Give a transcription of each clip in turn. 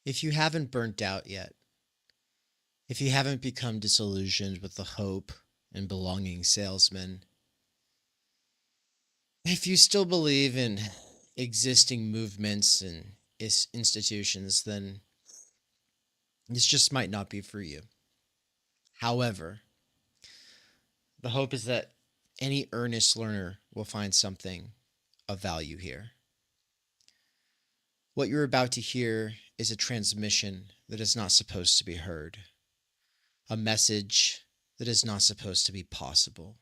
If you haven't burnt out yet, if you haven't become disillusioned with the hope and belonging salesman, if you still believe in existing movements and institutions, then this just might not be for you. However, the hope is that any earnest learner will find something of value here. What you're about to hear is a transmission that is not supposed to be heard, a message that is not supposed to be possible.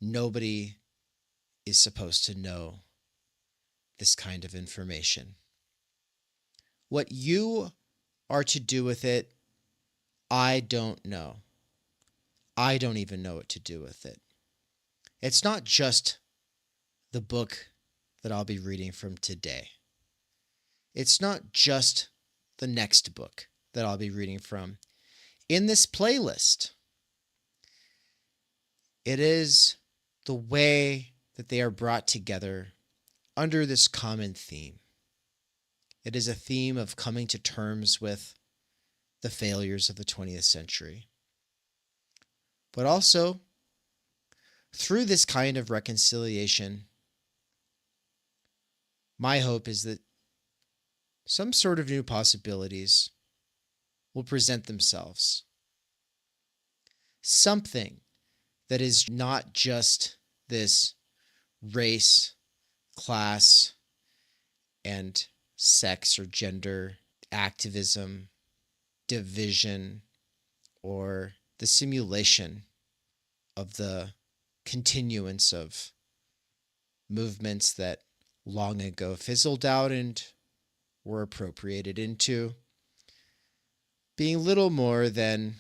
Nobody is supposed to know this kind of information. What you are to do with it, I don't know. I don't even know what to do with it. It's not just the book that I'll be reading from today. It's not just the next book that I'll be reading from in this playlist. It is the way that they are brought together under this common theme. It is a theme of coming to terms with the failures of the 20th century. But also, through this kind of reconciliation, my hope is that some sort of new possibilities will present themselves. Something that is not just this race, class, and sex or gender activism, division, or the simulation of the continuance of movements that long ago fizzled out and were appropriated into being little more than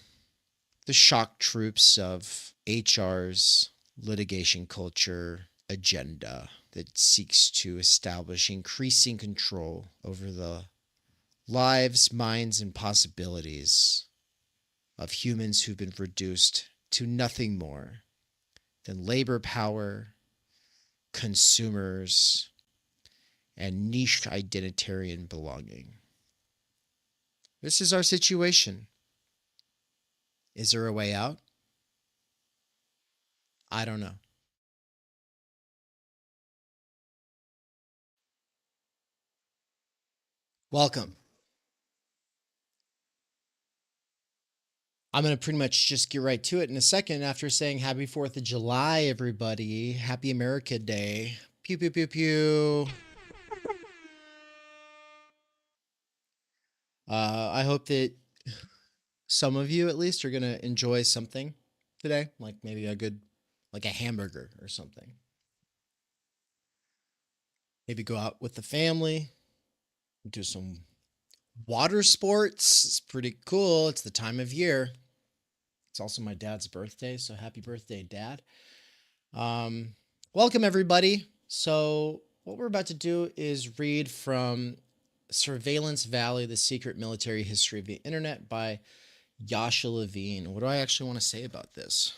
the shock troops of HR's litigation culture agenda that seeks to establish increasing control over the lives, minds, and possibilities of humans who've been reduced to nothing more than labor power, consumers, and niche identarian belonging. This is our situation. Is there a way out? I don't know. Welcome. I'm going to pretty much just get right to it in a second after saying Happy 4th of July, everybody. Happy America Day. Pew, pew, pew, pew. I hope that some of you at least are going to enjoy something today, like maybe like a hamburger or something. Maybe go out with the family, do some water sports. It's pretty cool. It's the time of year. It's also my dad's birthday, so happy birthday, Dad. Welcome, everybody. So what we're about to do is read from Surveillance Valley, The Secret Military History of the Internet by Yasha Levine. What do I actually want to say about this?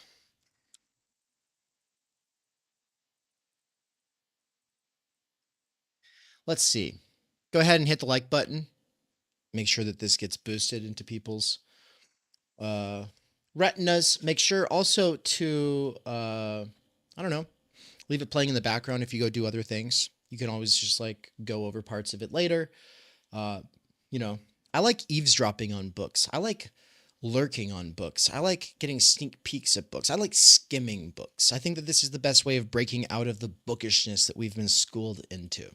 Let's see. Go ahead and hit the like button. Make sure that this gets boosted into people's retinas. Make sure also to, I don't know, leave it playing in the background if you go do other things. You can always just like go over parts of it later. You know, I like eavesdropping on books. I like lurking on books. I like getting sneak peeks at books. I like skimming books. I think that this is the best way of breaking out of the bookishness that we've been schooled into.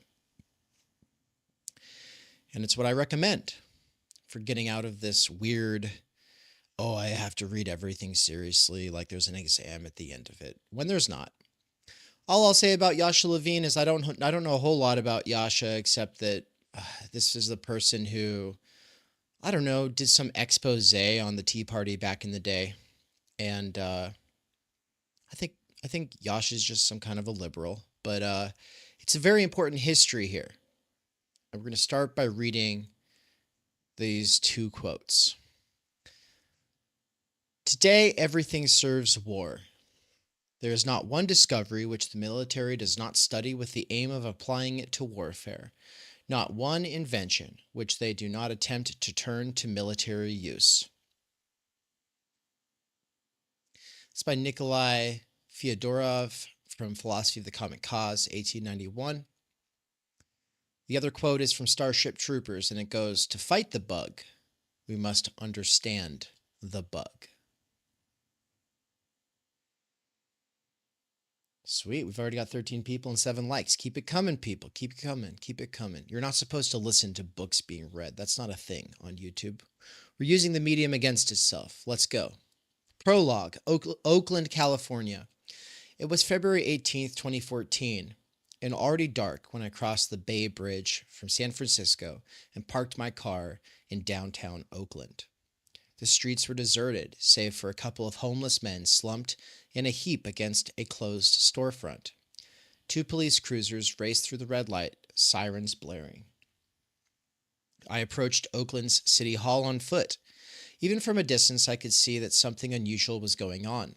And it's what I recommend for getting out of this weird, oh, I have to read everything seriously, like there's an exam at the end of it, when there's not. All I'll say about Yasha Levine is I don't know a whole lot about Yasha, except that this is the person who, I don't know, did some expose on the Tea Party back in the day. And I think Yasha is just some kind of a liberal, but it's a very important history here. And we're going to start by reading these two quotes. Today, everything serves war. There is not one discovery which the military does not study with the aim of applying it to warfare. not one invention which they do not attempt to turn to military use. It's by Nikolai Fyodorov from Philosophy of the Common Cause, 1891. The other quote is from Starship Troopers, and it goes, "To fight the bug, we must understand the bug." Sweet. We've already got 13 people and 7 likes. Keep it coming, people. Keep it coming. Keep it coming. You're not supposed to listen to books being read. That's not a thing on YouTube. We're using the medium against itself. Let's go. Prologue, Oakland, California. It was February 18th, 2014, and already dark when I crossed the Bay Bridge from San Francisco and parked my car in downtown Oakland. The streets were deserted, save for a couple of homeless men slumped in a heap against a closed storefront. 2 police cruisers raced through the red light, sirens blaring. I approached Oakland's City Hall on foot. Even from a distance, I could see that something unusual was going on.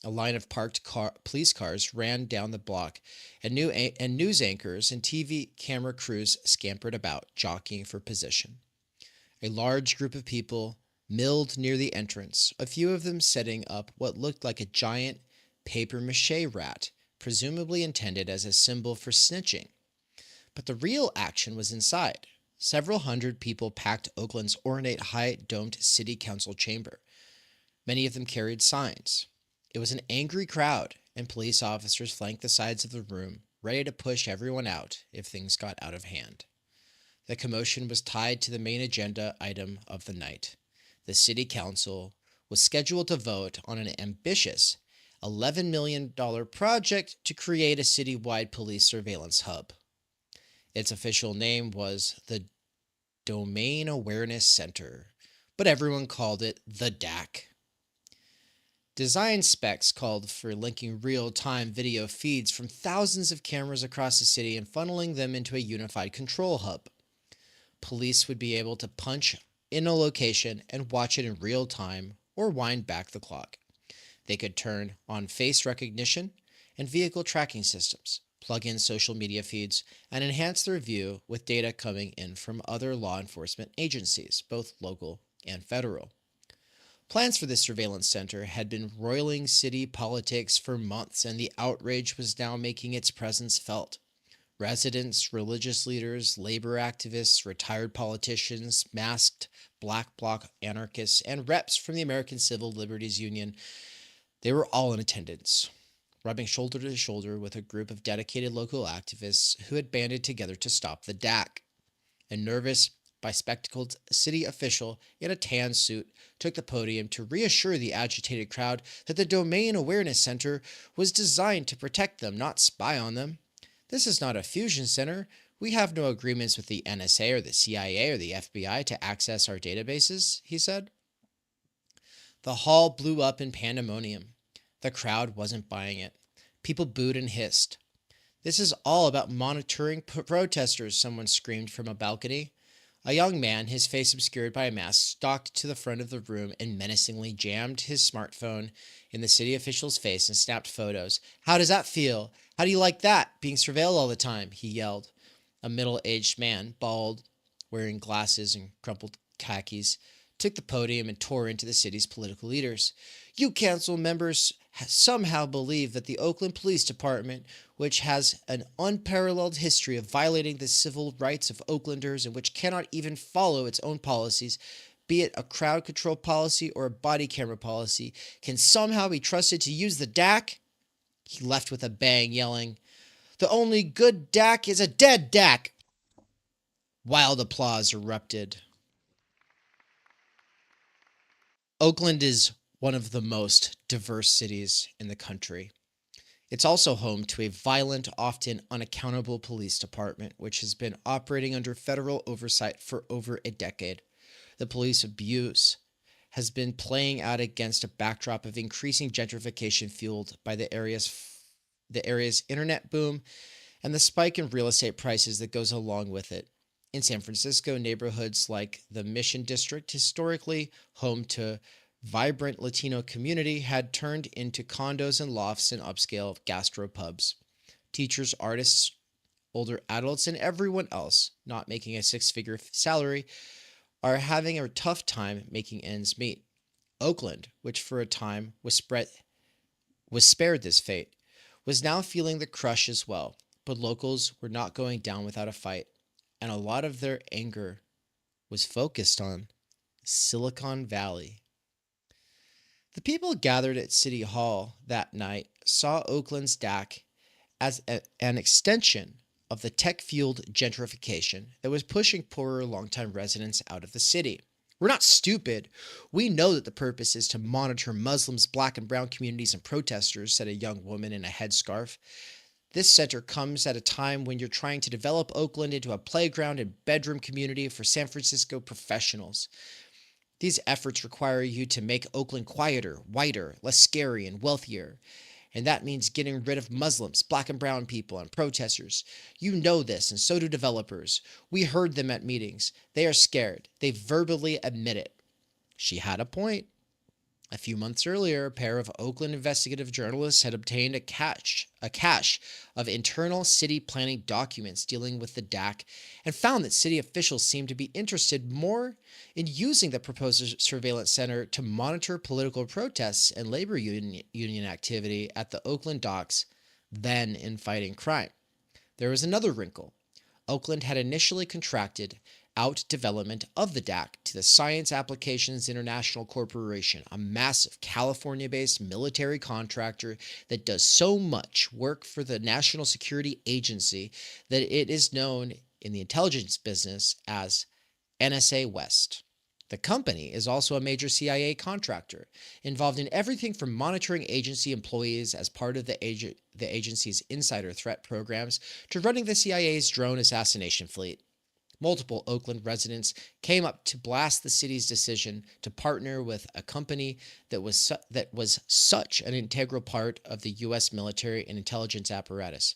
A line of parked police cars ran down the block, and news anchors and TV camera crews scampered about, jockeying for position. A large group of people milled near the entrance, a few of them setting up what looked like a giant papier-mâché rat, presumably intended as a symbol for snitching. But the real action was inside. Several hundred people packed Oakland's ornate high-domed city council chamber. Many of them carried signs. It was an angry crowd, and police officers flanked the sides of the room, ready to push everyone out if things got out of hand. The commotion was tied to the main agenda item of the night. The city council was scheduled to vote on an ambitious $11 million project to create a citywide police surveillance hub. Its official name was the Domain Awareness Center, but everyone called it the DAC. Design specs called for linking real-time video feeds from thousands of cameras across the city and funneling them into a unified control hub. Police would be able to punch in a location and watch it in real time or wind back the clock. They could turn on face recognition and vehicle tracking systems, plug in social media feeds, and enhance their view with data coming in from other law enforcement agencies, both local and federal. Plans for this surveillance center had been roiling city politics for months, and the outrage was now making its presence felt. Residents, religious leaders, labor activists, retired politicians, masked Black Bloc anarchists, and reps from the American Civil Liberties Union, they were all in attendance, rubbing shoulder to shoulder with a group of dedicated local activists who had banded together to stop the DAC. A nervous, bespectacled city official in a tan suit took the podium to reassure the agitated crowd that the Domain Awareness Center was designed to protect them, not spy on them. "This is not a fusion center. We have no agreements with the NSA or the CIA or the FBI to access our databases," he said. The hall blew up in pandemonium. The crowd wasn't buying it. People booed and hissed. "This is all about monitoring protesters," someone screamed from a balcony. A young man, his face obscured by a mask, stalked to the front of the room and menacingly jammed his smartphone in the city official's face and snapped photos. "How does that feel? How do you like that, being surveilled all the time?" he yelled. A middle-aged man, bald, wearing glasses and crumpled khakis, took the podium and tore into the city's political leaders. "You council members somehow believe that the Oakland Police Department, which has an unparalleled history of violating the civil rights of Oaklanders and which cannot even follow its own policies, be it a crowd control policy or a body camera policy, can somehow be trusted to use the DAC?" He left with a bang, yelling, "The only good DAC is a dead DAC!" Wild applause erupted. Oakland is one of the most diverse cities in the country. It's also home to a violent, often unaccountable police department, which has been operating under federal oversight for over a decade. The police abuse has been playing out against a backdrop of increasing gentrification fueled by the area's internet boom and the spike in real estate prices that goes along with it. In San Francisco, neighborhoods like the Mission District, historically home to vibrant Latino community, had turned into condos and lofts and upscale gastropubs. Teachers, artists, older adults, and everyone else not making a six-figure salary are having a tough time making ends meet. Oakland, which for a time was spared this fate, was now feeling the crush as well, but locals were not going down without a fight, and a lot of their anger was focused on Silicon Valley. The people gathered at City Hall that night saw Oakland's DAC as an extension of the tech-fueled gentrification that was pushing poorer longtime residents out of the city. We're not stupid. We know that the purpose is to monitor Muslims, black and brown communities, and protesters, said a young woman in a headscarf. This center comes at a time when you're trying to develop Oakland into a playground and bedroom community for San Francisco professionals. These efforts require you to make Oakland quieter, whiter, less scary, and wealthier. And that means getting rid of Muslims, black and brown people, and protesters. You know this, and so do developers. We heard them at meetings. They are scared. They verbally admit it. She had a point. A few months earlier, a pair of Oakland investigative journalists had obtained a cache of internal city planning documents dealing with the DAC and found that city officials seemed to be interested more in using the proposed surveillance center to monitor political protests and labor union activity at the Oakland docks than in fighting crime. There was another wrinkle. Oakland had initially contracted out development of the DAC to the Science Applications International Corporation, a massive California-based military contractor that does so much work for the National Security Agency that it is known in the intelligence business as NSA West. The company is also a major CIA contractor, involved in everything from monitoring agency employees as part of the agency's insider threat programs to running the CIA's drone assassination fleet. Multiple Oakland residents came up to blast the city's decision to partner with a company that was such an integral part of the U.S. military and intelligence apparatus.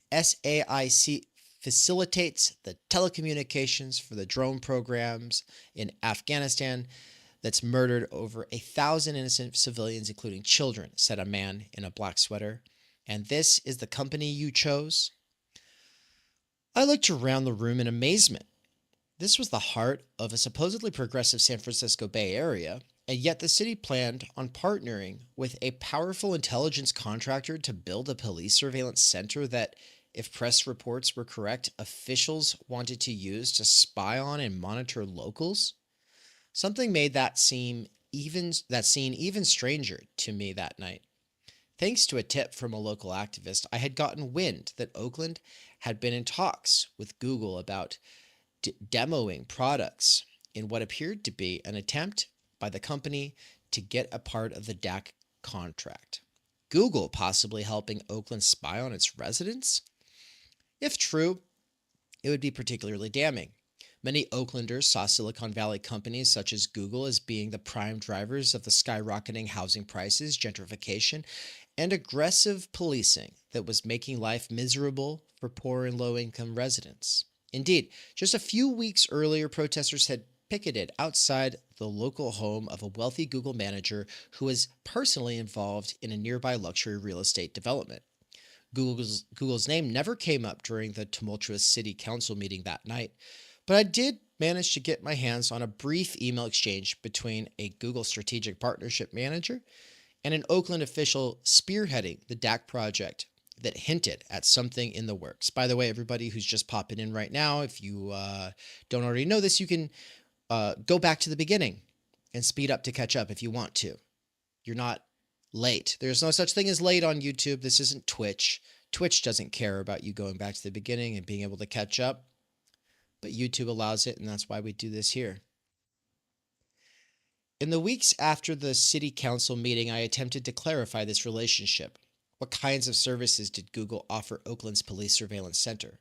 SAIC facilitates the telecommunications for the drone programs in Afghanistan that's murdered over 1,000 innocent civilians, including children, said a man in a black sweater. And this is the company you chose? I looked around the room in amazement. This was the heart of a supposedly progressive San Francisco Bay Area, and yet the city planned on partnering with a powerful intelligence contractor to build a police surveillance center that, if press reports were correct, officials wanted to use to spy on and monitor locals. Something made that scene even stranger to me that night. Thanks to a tip from a local activist, I had gotten wind that Oakland had been in talks with Google about demoing products in what appeared to be an attempt by the company to get a part of the DAC contract. Google possibly helping Oakland spy on its residents? If true, it would be particularly damning. Many Oaklanders saw Silicon Valley companies such as Google as being the prime drivers of the skyrocketing housing prices, gentrification, and aggressive policing that was making life miserable for poor and low-income residents. Indeed, just a few weeks earlier, protesters had picketed outside the local home of a wealthy Google manager who was personally involved in a nearby luxury real estate development. Google's name never came up during the tumultuous city council meeting that night, but I did manage to get my hands on a brief email exchange between a Google strategic partnership manager and an Oakland official spearheading the DAC project that hinted at something in the works. By the way, everybody who's just popping in right now, if you don't already know this, you can go back to the beginning and speed up to catch up if you want to. You're not late. There's no such thing as late on YouTube. This isn't Twitch. Twitch doesn't care about you going back to the beginning and being able to catch up, but YouTube allows it, and that's why we do this here. In the weeks after the city council meeting, I attempted to clarify this relationship. What kinds of services did Google offer Oakland's police surveillance center?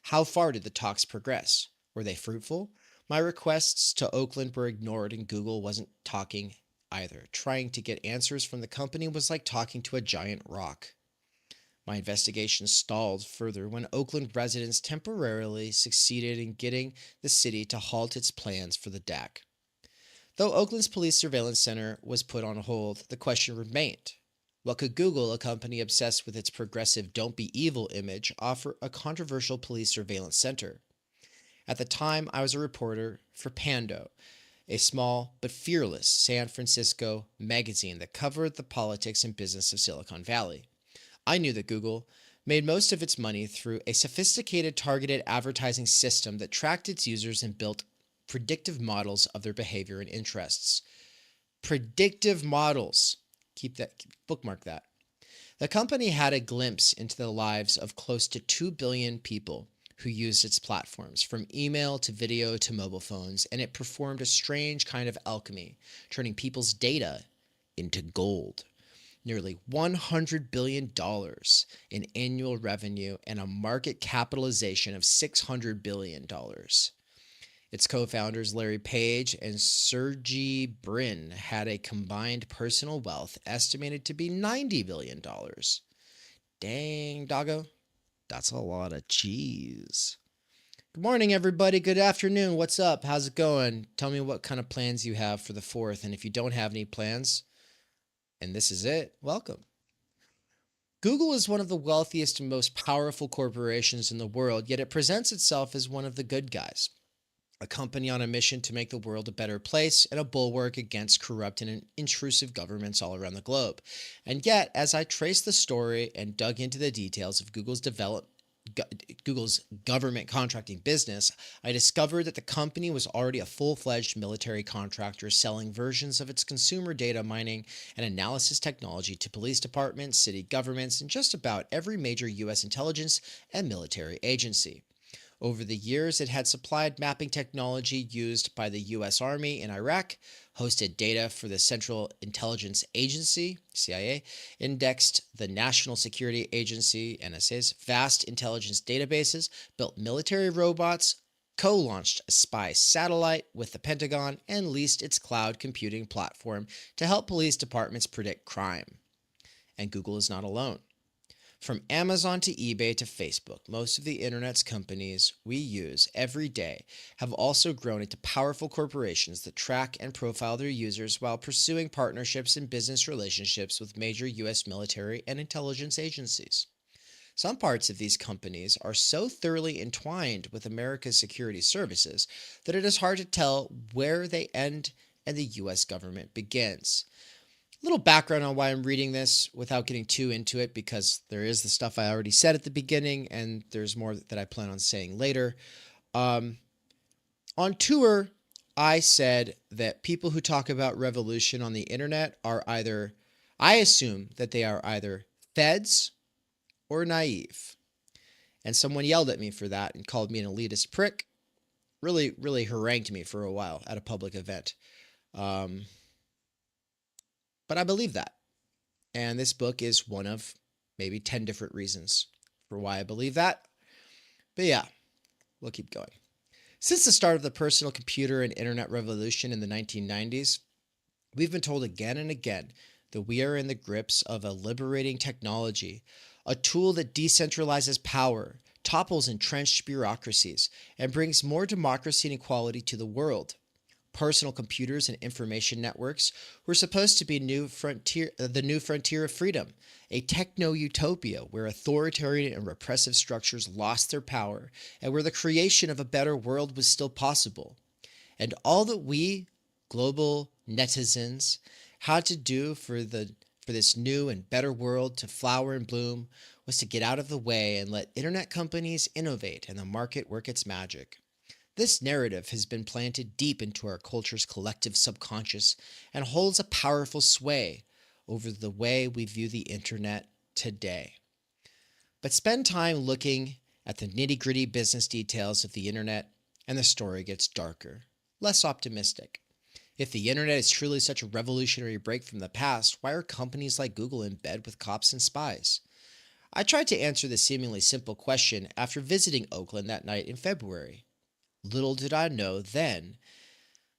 How far did the talks progress? Were they fruitful? My requests to Oakland were ignored, and Google wasn't talking either. Trying to get answers from the company was like talking to a giant rock. My investigation stalled further when Oakland residents temporarily succeeded in getting the city to halt its plans for the DAC. Though Oakland's police surveillance center was put on hold, the question remained. What could Google, a company obsessed with its progressive "don't be evil" image, offer a controversial police surveillance center? At the time, I was a reporter for Pando, a small but fearless San Francisco magazine that covered the politics and business of Silicon Valley. I knew that Google made most of its money through a sophisticated targeted advertising system that tracked its users and built predictive models of their behavior and interests. Predictive models. Bookmark that. The company had a glimpse into the lives of close to 2 billion people who used its platforms, from email to video to mobile phones, and it performed a strange kind of alchemy, turning people's data into gold. Nearly $100 billion in annual revenue and a market capitalization of $600 billion. Its co-founders Larry Page and Sergey Brin had a combined personal wealth estimated to be $90 billion. Dang, doggo. That's a lot of cheese. Good morning, everybody. Good afternoon. What's up? How's it going? Tell me what kind of plans you have for the 4th. And if you don't have any plans, and this is it, welcome. Google is one of the wealthiest and most powerful corporations in the world, yet it presents itself as one of the good guys. A company on a mission to make the world a better place and a bulwark against corrupt and intrusive governments all around the globe. And yet, as I traced the story and dug into the details of Google's government contracting business, I discovered that the company was already a full-fledged military contractor selling versions of its consumer data mining and analysis technology to police departments, city governments, and just about every major U.S. intelligence and military agency. Over the years, it had supplied mapping technology used by the U.S. Army in Iraq, hosted data for the Central Intelligence Agency, CIA, indexed the National Security Agency, NSA's vast intelligence databases, built military robots, co-launched a spy satellite with the Pentagon, and leased its cloud computing platform to help police departments predict crime. And Google is not alone. From Amazon to eBay to Facebook, most of the internet's companies we use every day have also grown into powerful corporations that track and profile their users while pursuing partnerships and business relationships with major U.S. military and intelligence agencies. Some parts of these companies are so thoroughly entwined with America's security services that it is hard to tell where they end and the U.S. government begins. Little background on why I'm reading this without getting too into it, because there is the stuff I already said at the beginning and there's more that I plan on saying later. On tour, I said that people who talk about revolution on the internet are I assume that they are either feds or naive. And someone yelled at me for that and called me an elitist prick. Really, really harangued me for a while at a public event. But I believe that. And this book is one of maybe 10 different reasons for why I believe that. But yeah, we'll keep going. Since the start of the personal computer and internet revolution in the 1990s, we've been told again and again that we are in the grips of a liberating technology, a tool that decentralizes power, topples entrenched bureaucracies, and brings more democracy and equality to the world. Personal computers and information networks were supposed to be the new frontier of freedom, a techno-utopia where authoritarian and repressive structures lost their power and where the creation of a better world was still possible. And all that we, global netizens, had to do for this new and better world to flower and bloom was to get out of the way and let internet companies innovate and the market work its magic. This narrative has been planted deep into our culture's collective subconscious and holds a powerful sway over the way we view the internet today. But spend time looking at the nitty-gritty business details of the internet and the story gets darker, less optimistic. If the internet is truly such a revolutionary break from the past, why are companies like Google in bed with cops and spies? I tried to answer this seemingly simple question after visiting Oakland that night in February. Little did I know then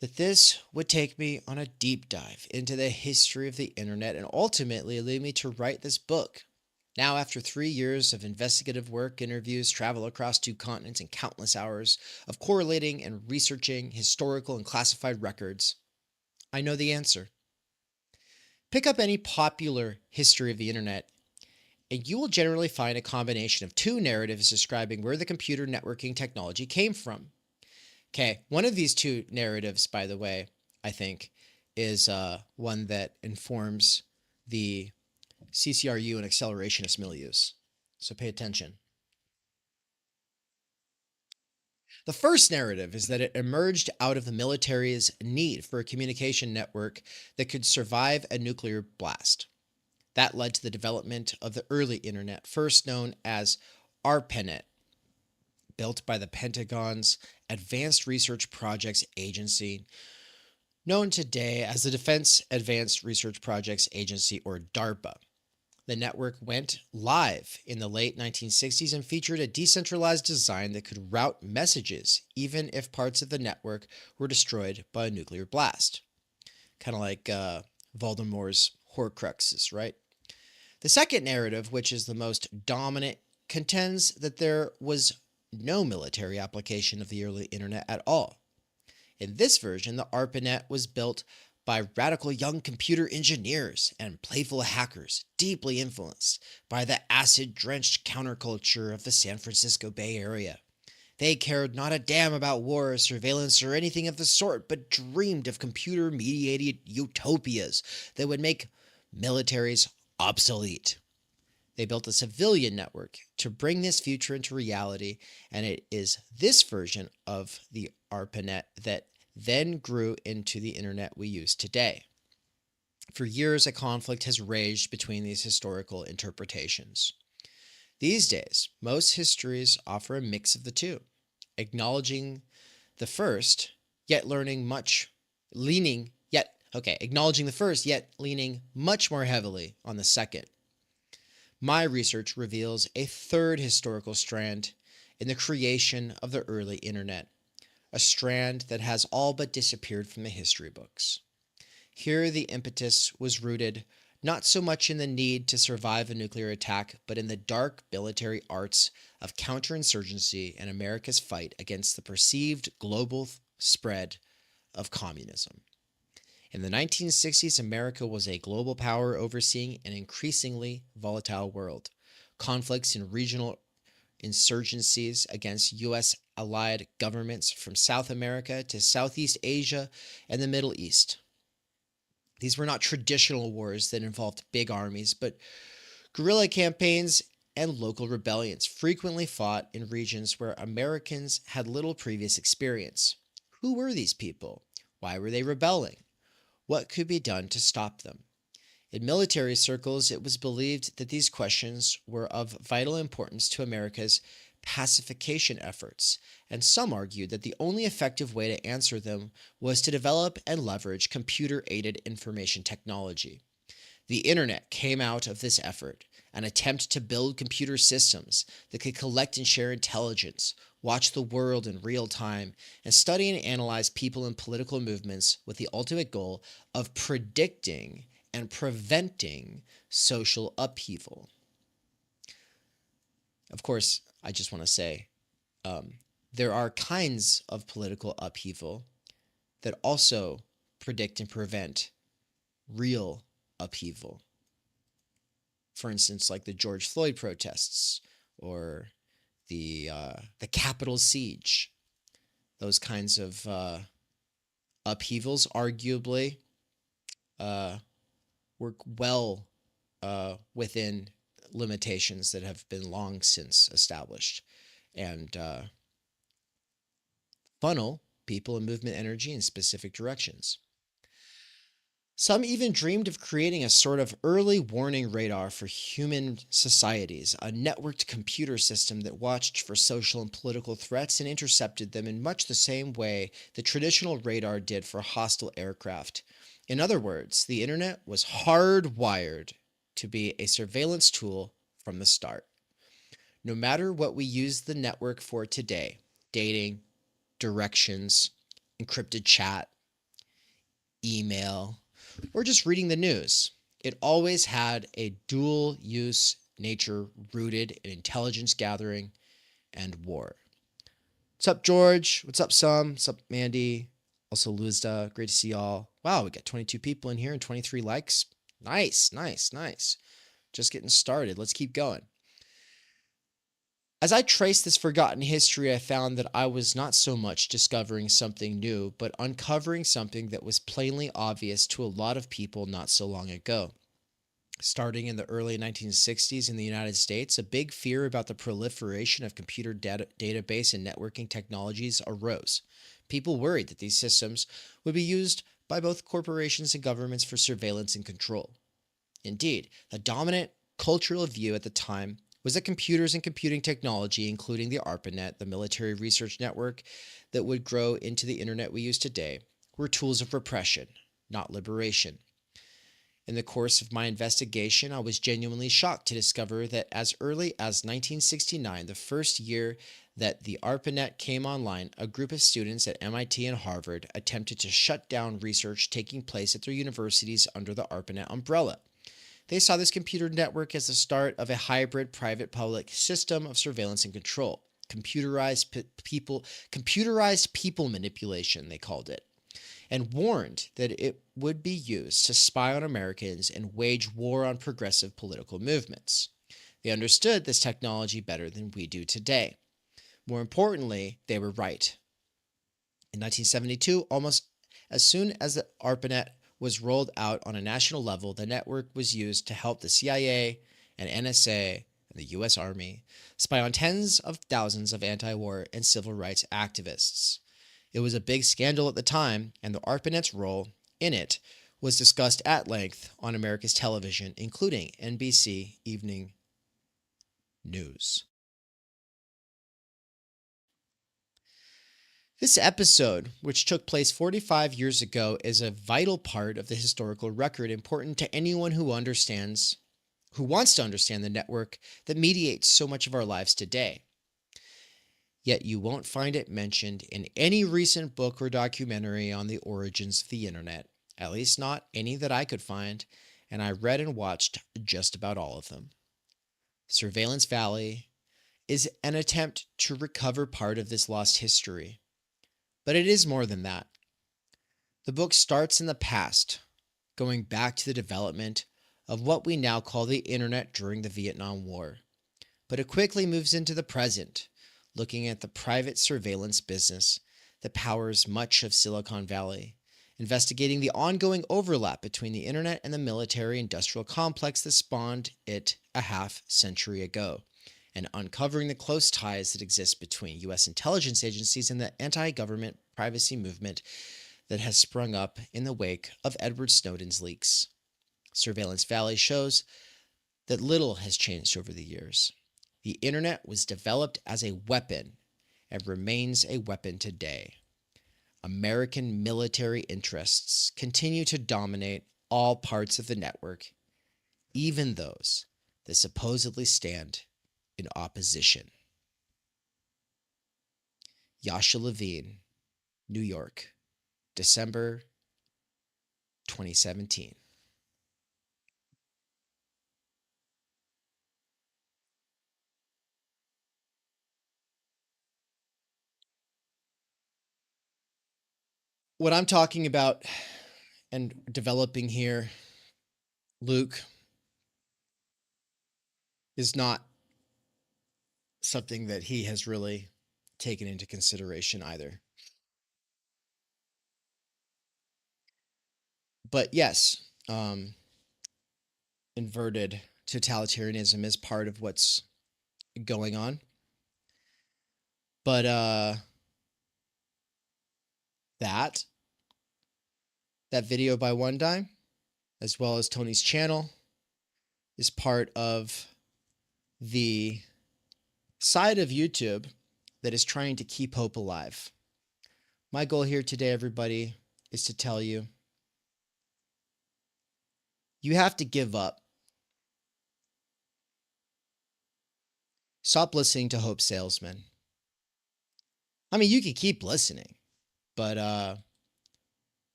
that this would take me on a deep dive into the history of the internet and ultimately lead me to write this book. Now, after 3 years of investigative work, interviews, travel across 2 continents, and countless hours of correlating and researching historical and classified records, I know the answer. Pick up any popular history of the internet, and you will generally find a combination of two narratives describing where the computer networking technology came from. Okay, one of these two narratives, by the way, I think, is one that informs the CCRU and accelerationist milieus. So pay attention. The first narrative is that it emerged out of the military's need for a communication network that could survive a nuclear blast. That led to the development of the early internet, first known as ARPANET, built by the Pentagon's Advanced Research Projects Agency, known today as the Defense Advanced Research Projects Agency, or DARPA. The network went live in the late 1960s and featured a decentralized design that could route messages even if parts of the network were destroyed by a nuclear blast. Kind of like Voldemort's Horcruxes, right? The second narrative, which is the most dominant, contends that there was no military application of the early internet at all. In this version, the ARPANET was built by radical young computer engineers and playful hackers deeply influenced by the acid-drenched counterculture of the San Francisco Bay Area. They cared not a damn about war or surveillance or anything of the sort, but dreamed of computer-mediated utopias that would make militaries obsolete. They built a civilian network to bring this future into reality, and it is this version of the ARPANET that then grew into the internet we use today. For years, a conflict has raged between these historical interpretations. These days, most histories offer a mix of the two, acknowledging the first, yet acknowledging the first, yet leaning much more heavily on the second. My research reveals a third historical strand in the creation of the early internet, a strand that has all but disappeared from the history books. Here, the impetus was rooted not so much in the need to survive a nuclear attack, but in the dark military arts of counterinsurgency and America's fight against the perceived global spread of communism. In the 1960s, America was a global power overseeing an increasingly volatile world. Conflicts in regional insurgencies against U.S. allied governments from South America to Southeast Asia and the Middle East. These were not traditional wars that involved big armies, but guerrilla campaigns and local rebellions frequently fought in regions where Americans had little previous experience. Who were these people? Why were they rebelling? What could be done to stop them? In military circles, it was believed that these questions were of vital importance to America's pacification efforts, and some argued that the only effective way to answer them was to develop and leverage computer-aided information technology. The internet came out of this effort, an attempt to build computer systems that could collect and share intelligence, watch the world in real time, and study and analyze people and political movements with the ultimate goal of predicting and preventing social upheaval. Of course, I just want to say, there are kinds of political upheaval that also predict and prevent real upheaval. For instance, like the George Floyd protests or the Capitol siege. Those kinds of upheavals arguably work well within limitations that have been long since established and funnel people and movement energy in specific directions. Some even dreamed of creating a sort of early warning radar for human societies, a networked computer system that watched for social and political threats and intercepted them in much the same way the traditional radar did for hostile aircraft. In other words, the internet was hardwired to be a surveillance tool from the start. No matter what we use the network for today, dating, directions, encrypted chat, email, or just reading the news, it always had a dual-use nature rooted in intelligence gathering and war. What's up, George? What's up, Sam? What's up, Mandy? Also, Luzda. Great to see y'all. Wow, we got 22 people in here and 23 likes. Nice, nice, nice. Just getting started. Let's keep going. As I traced this forgotten history, I found that I was not so much discovering something new, but uncovering something that was plainly obvious to a lot of people not so long ago. Starting in the early 1960s in the United States, a big fear about the proliferation of computer database and networking technologies arose. People worried that these systems would be used by both corporations and governments for surveillance and control. Indeed, the dominant cultural view at the time was that computers and computing technology, including the ARPANET, the military research network that would grow into the internet we use today, were tools of repression, not liberation. In the course of my investigation, I was genuinely shocked to discover that as early as 1969, the first year that the ARPANET came online, a group of students at MIT and Harvard attempted to shut down research taking place at their universities under the ARPANET umbrella. They saw this computer network as the start of a hybrid private-public system of surveillance and control. Computerized people manipulation, they called it, and warned that it would be used to spy on Americans and wage war on progressive political movements. They understood this technology better than we do today. More importantly, they were right. In 1972, almost as soon as the ARPANET was rolled out on a national level, the network was used to help the CIA and NSA and the US Army spy on tens of thousands of anti-war and civil rights activists. It was a big scandal at the time, and the ARPANET's role in it was discussed at length on America's television, including NBC Evening News. This episode, which took place 45 years ago, is a vital part of the historical record, important to anyone who wants to understand the network that mediates so much of our lives today. Yet you won't find it mentioned in any recent book or documentary on the origins of the internet, at least not any that I could find, and I read and watched just about all of them. Surveillance Valley is an attempt to recover part of this lost history. But it is more than that. The book starts in the past, going back to the development of what we now call the internet during the Vietnam War. But it quickly moves into the present, looking at the private surveillance business that powers much of Silicon Valley, investigating the ongoing overlap between the internet and the military-industrial complex that spawned it a half-century ago, and uncovering the close ties that exist between U.S. intelligence agencies and the anti-government privacy movement that has sprung up in the wake of Edward Snowden's leaks. Surveillance Valley shows that little has changed over the years. The internet was developed as a weapon and remains a weapon today. American military interests continue to dominate all parts of the network, even those that supposedly stand in opposition. Yasha Levine, New York, December 2017. What I'm talking about and developing here, Luke, is not something that he has really taken into consideration either. But yes, inverted totalitarianism is part of what's going on. But that video by One Dime, as well as Tony's channel, is part of the side of YouTube that is trying to keep hope alive. My goal here today, everybody, is to tell you, you have to give up. Stop listening to hope salesmen. I mean, you can keep listening, but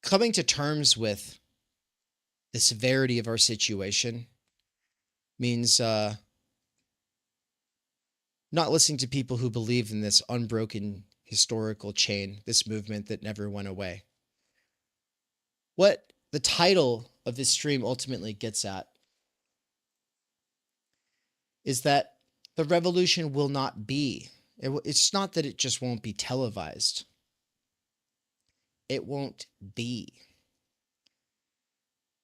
coming to terms with the severity of our situation means not listening to people who believe in this unbroken historical chain, this movement that never went away. What the title of this stream ultimately gets at is that the revolution will not be. It's not that it just won't be televised. It won't be.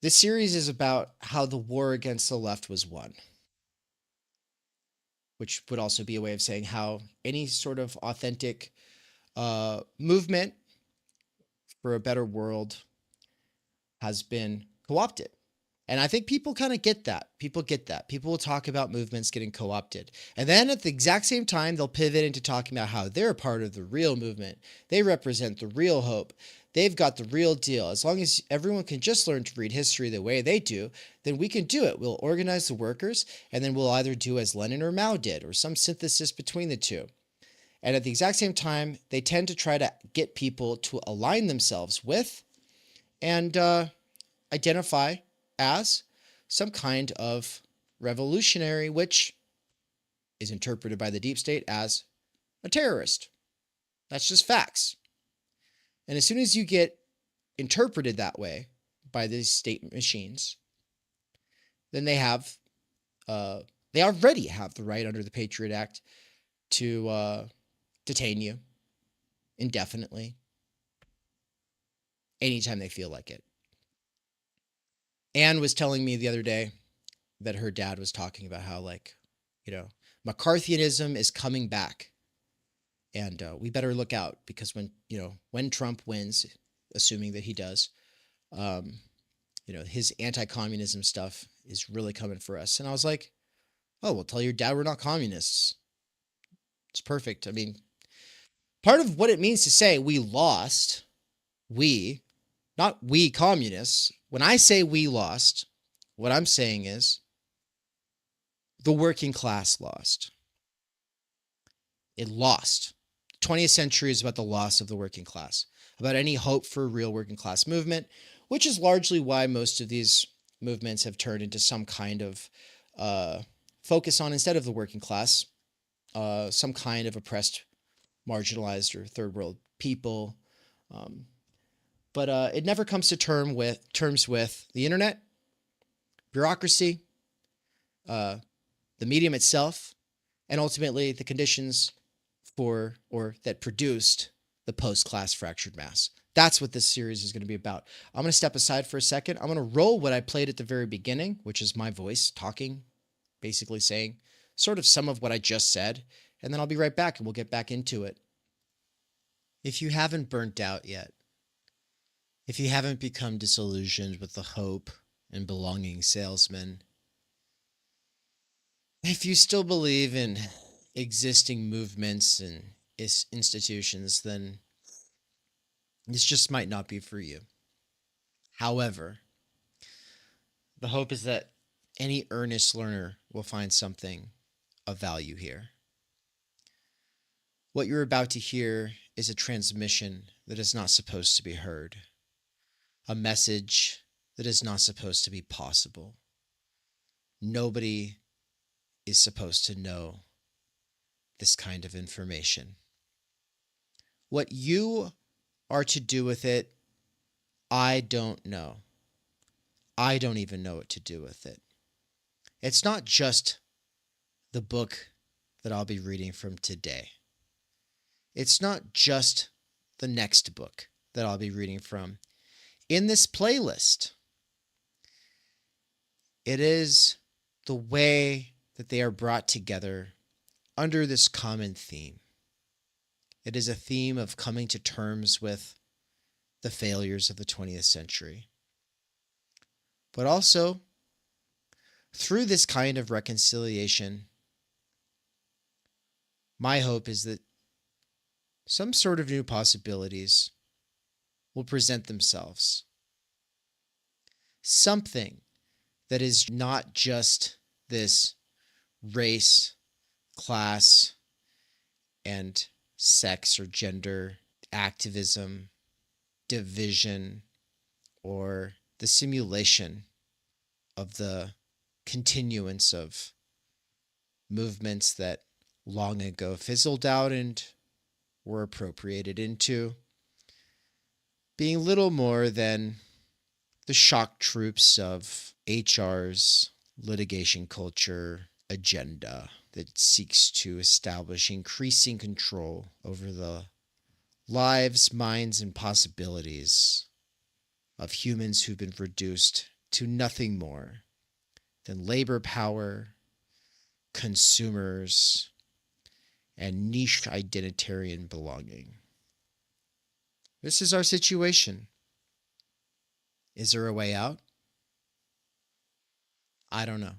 This series is about how the war against the left was won, which would also be a way of saying how any sort of authentic movement for a better world has been co-opted. And I think people kind of get that. People get that. People will talk about movements getting co-opted. And then at the exact same time, they'll pivot into talking about how they're part of the real movement. They represent the real hope. They've got the real deal. As long as everyone can just learn to read history the way they do, then we can do it. We'll organize the workers, and then we'll either do as Lenin or Mao did, or some synthesis between the two. And at the exact same time, they tend to try to get people to align themselves with and identify as some kind of revolutionary, which is interpreted by the deep state as a terrorist. That's just facts. And as soon as you get interpreted that way by these state machines, then they already have the right under the Patriot Act to detain you indefinitely anytime they feel like it. Anne was telling me the other day that her dad was talking about how, McCarthyism is coming back. And we better look out, because when Trump wins, assuming that he does, his anti-communism stuff is really coming for us. And I was like, oh, well, tell your dad we're not communists. It's perfect. I mean, part of what it means to say we lost, not we communists. When I say we lost, what I'm saying is the working class lost. It lost. The 20th century is about the loss of the working class, about any hope for a real working class movement, which is largely why most of these movements have turned into some kind of focus on, instead of the working class, some kind of oppressed, marginalized, or third world people. But it never comes to terms with the internet, bureaucracy, the medium itself, and ultimately the conditions for, or that produced, the post-class fractured mass. That's what this series is going to be about. I'm going to step aside for a second. I'm going to roll what I played at the very beginning, which is my voice talking, basically saying sort of some of what I just said, and then I'll be right back and we'll get back into it. If you haven't burnt out yet, if you haven't become disillusioned with the hope and belonging salesman, if you still believe in existing movements and institutions, then this just might not be for you. However, the hope is that any earnest learner will find something of value here. What you're about to hear is a transmission that is not supposed to be heard, a message that is not supposed to be possible. Nobody is supposed to know this kind of information. What you are to do with it, I don't know. I don't even know what to do with it. It's not just the book that I'll be reading from today. It's not just the next book that I'll be reading from in this playlist. It is the way that they are brought together under this common theme. It is a theme of coming to terms with the failures of the 20th century. But also, through this kind of reconciliation, my hope is that some sort of new possibilities will present themselves. Something that is not just this race, class, and sex or gender activism, division, or the simulation of the continuance of movements that long ago fizzled out and were appropriated into being little more than the shock troops of HR's litigation culture agenda that seeks to establish increasing control over the lives, minds, and possibilities of humans who've been reduced to nothing more than labor power, consumers, and niche identarian belonging. This is our situation. Is there a way out? I don't know.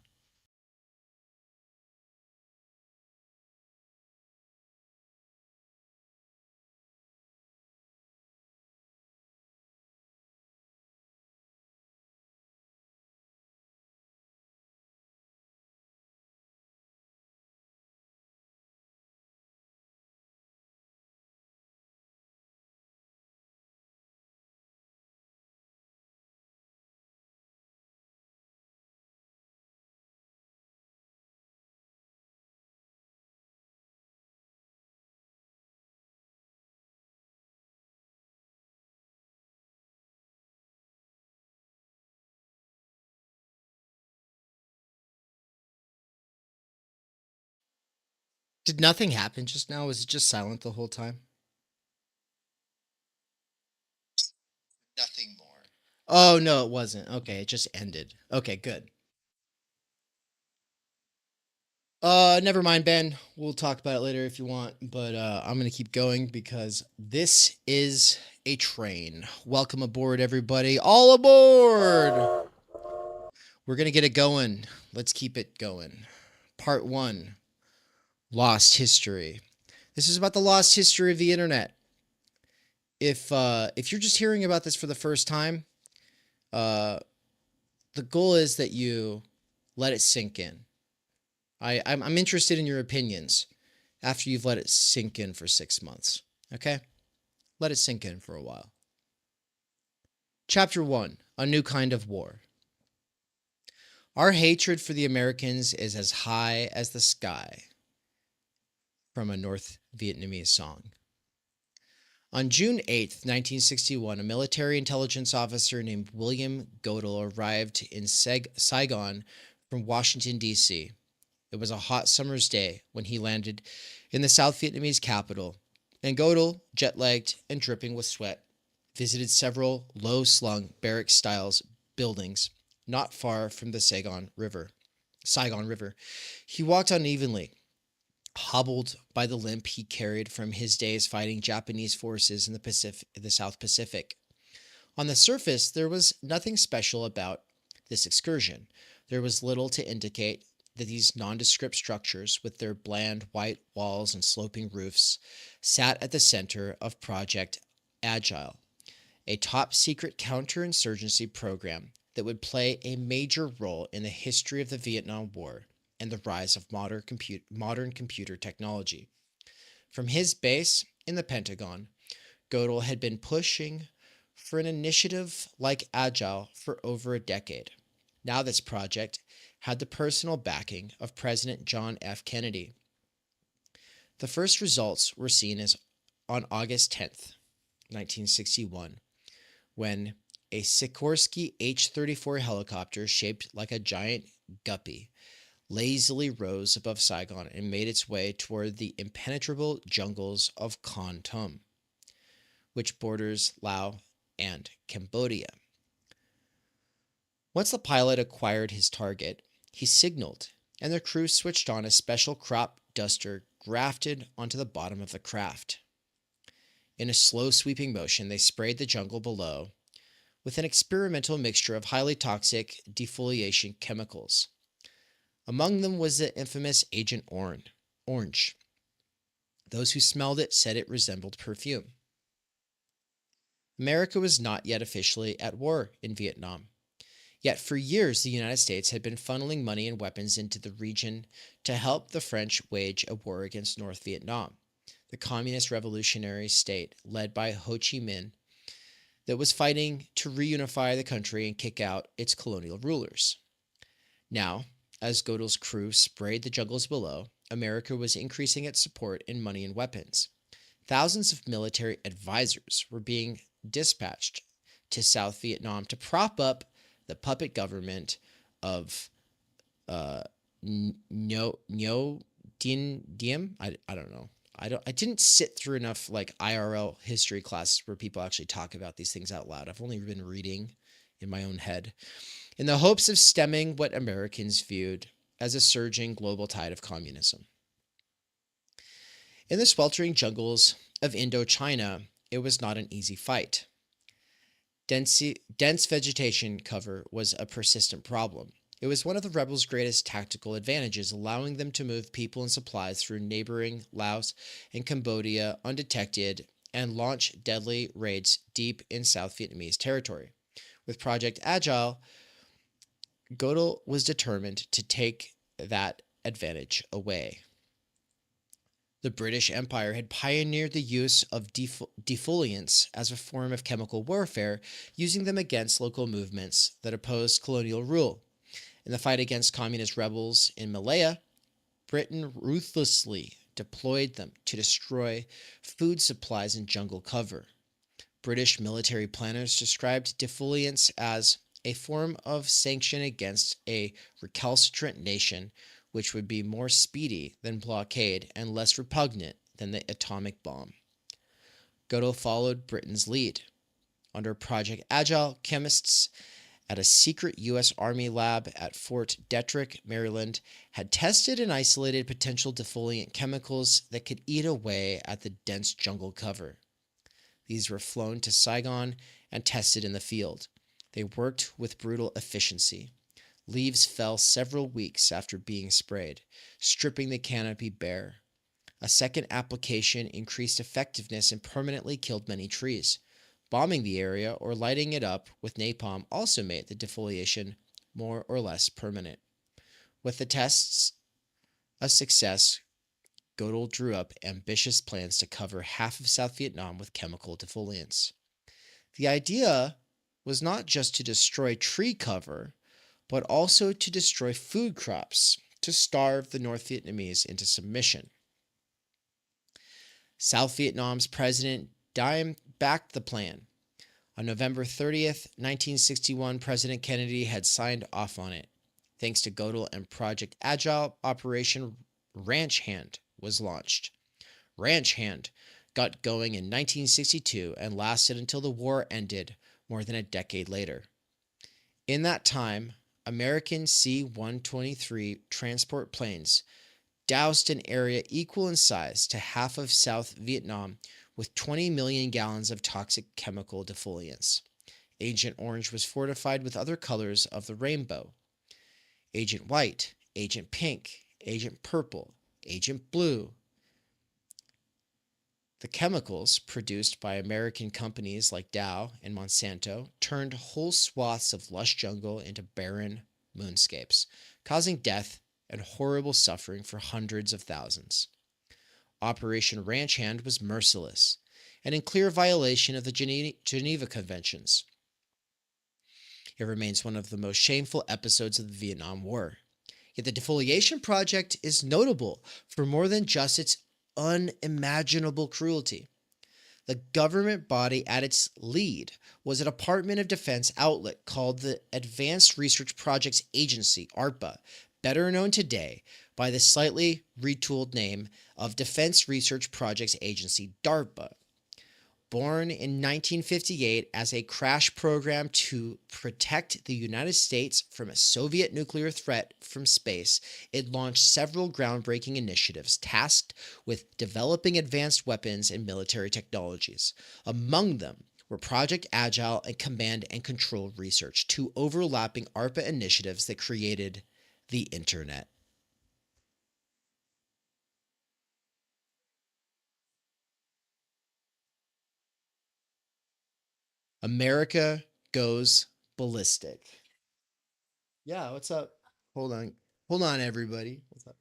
Did nothing happen just now? Was it just silent the whole time? Nothing more. Oh, no, it wasn't. Okay, it just ended. Okay, good. Never mind, Ben. We'll talk about it later if you want, but I'm gonna keep going because this is a train. Welcome aboard, everybody. All aboard! We're gonna get it going. Let's keep it going. Part 1, Lost History. This is about the lost history of the internet. If you're just hearing about this for the first time, uh, the goal is that you let it sink in. I'm interested in your opinions after you've let it sink in for 6 months. Okay? Let it sink in for a while. Chapter 1, A New Kind of War. Our hatred for the Americans is as high as the sky. From a North Vietnamese song. On June 8th, 1961, a military intelligence officer named William Godel arrived in Saigon from Washington, D.C. It was a hot summer's day when he landed in the South Vietnamese capital, and Godel, jet-lagged and dripping with sweat, visited several low-slung barrack-style buildings not far from the Saigon River. He walked unevenly, hobbled by the limp he carried from his days fighting Japanese forces in the South Pacific. On the surface, there was nothing special about this excursion. There was little to indicate that these nondescript structures, with their bland white walls and sloping roofs, sat at the center of Project Agile, a top-secret counterinsurgency program that would play a major role in the history of the Vietnam War and the rise of modern computer technology. From his base in the Pentagon, Godel had been pushing for an initiative like Agile for over a decade. Now this project had the personal backing of President John F. Kennedy. The first results were seen as on August 10th, 1961, when a Sikorsky H-34 helicopter shaped like a giant guppy lazily rose above Saigon and made its way toward the impenetrable jungles of Kon Tum, which borders Laos and Cambodia. Once the pilot acquired his target, he signaled, and the crew switched on a special crop duster grafted onto the bottom of the craft. In a slow sweeping motion, they sprayed the jungle below with an experimental mixture of highly toxic defoliation chemicals. Among them was the infamous Agent Orange. Those who smelled it said it resembled perfume. America was not yet officially at war in Vietnam. Yet for years, the United States had been funneling money and weapons into the region to help the French wage a war against North Vietnam, the communist revolutionary state led by Ho Chi Minh that was fighting to reunify the country and kick out its colonial rulers. Now, as Godel's crew sprayed the jungles below, America was increasing its support in money and weapons. Thousands of military advisors were being dispatched to South Vietnam to prop up the puppet government of Ngo Diem. I don't know. I didn't sit through enough like IRL history classes where people actually talk about these things out loud. I've only been reading in my own head in the hopes of stemming what Americans viewed as a surging global tide of communism. In the sweltering jungles of Indochina, it was not an easy fight. Dense vegetation cover was a persistent problem. It was one of the rebels' greatest tactical advantages, allowing them to move people and supplies through neighboring Laos and Cambodia undetected and launch deadly raids deep in South Vietnamese territory. With Project Agile, Godel was determined to take that advantage away. The British Empire had pioneered the use of defoliants as a form of chemical warfare, using them against local movements that opposed colonial rule. In the fight against communist rebels in Malaya, Britain ruthlessly deployed them to destroy food supplies and jungle cover. British military planners described defoliants as a form of sanction against a recalcitrant nation which would be more speedy than blockade and less repugnant than the atomic bomb. Godel followed Britain's lead. Under Project Agile, chemists at a secret U.S. Army lab at Fort Detrick, Maryland, had tested and isolated potential defoliant chemicals that could eat away at the dense jungle cover. These were flown to Saigon and tested in the field. They worked with brutal efficiency. Leaves fell several weeks after being sprayed, stripping the canopy bare. A second application increased effectiveness and permanently killed many trees. Bombing the area or lighting it up with napalm also made the defoliation more or less permanent. With the tests a success, Godel drew up ambitious plans to cover half of South Vietnam with chemical defoliants. The idea was not just to destroy tree cover, but also to destroy food crops, to starve the North Vietnamese into submission. South Vietnam's President Diem backed the plan. On November 30th, 1961, President Kennedy had signed off on it. Thanks to Godel and Project Agile, Operation Ranch Hand was launched. Ranch Hand got going in 1962 and lasted until the war ended more than a decade later. In that time, American C-123 transport planes doused an area equal in size to half of South Vietnam with 20 million gallons of toxic chemical defoliants. Agent Orange was fortified with other colors of the rainbow: Agent White, Agent Pink, Agent Purple, Agent Blue. The chemicals produced by American companies like Dow and Monsanto turned whole swaths of lush jungle into barren moonscapes, causing death and horrible suffering for hundreds of thousands. Operation Ranch Hand was merciless and in clear violation of the Geneva Conventions. It remains one of the most shameful episodes of the Vietnam War. Yet the defoliation project is notable for more than just its unimaginable cruelty. The government body at its lead was a Department of Defense outlet called the Advanced Research Projects Agency, ARPA, better known today by the slightly retooled name of Defense Research Projects Agency, DARPA. Born in 1958 as a crash program to protect the United States from a Soviet nuclear threat from space, it launched several groundbreaking initiatives tasked with developing advanced weapons and military technologies. Among them were Project Agile and Command and Control Research, two overlapping ARPA initiatives that created the Internet. America goes ballistic. Yeah, what's up? Hold on. Hold on, everybody. What's up?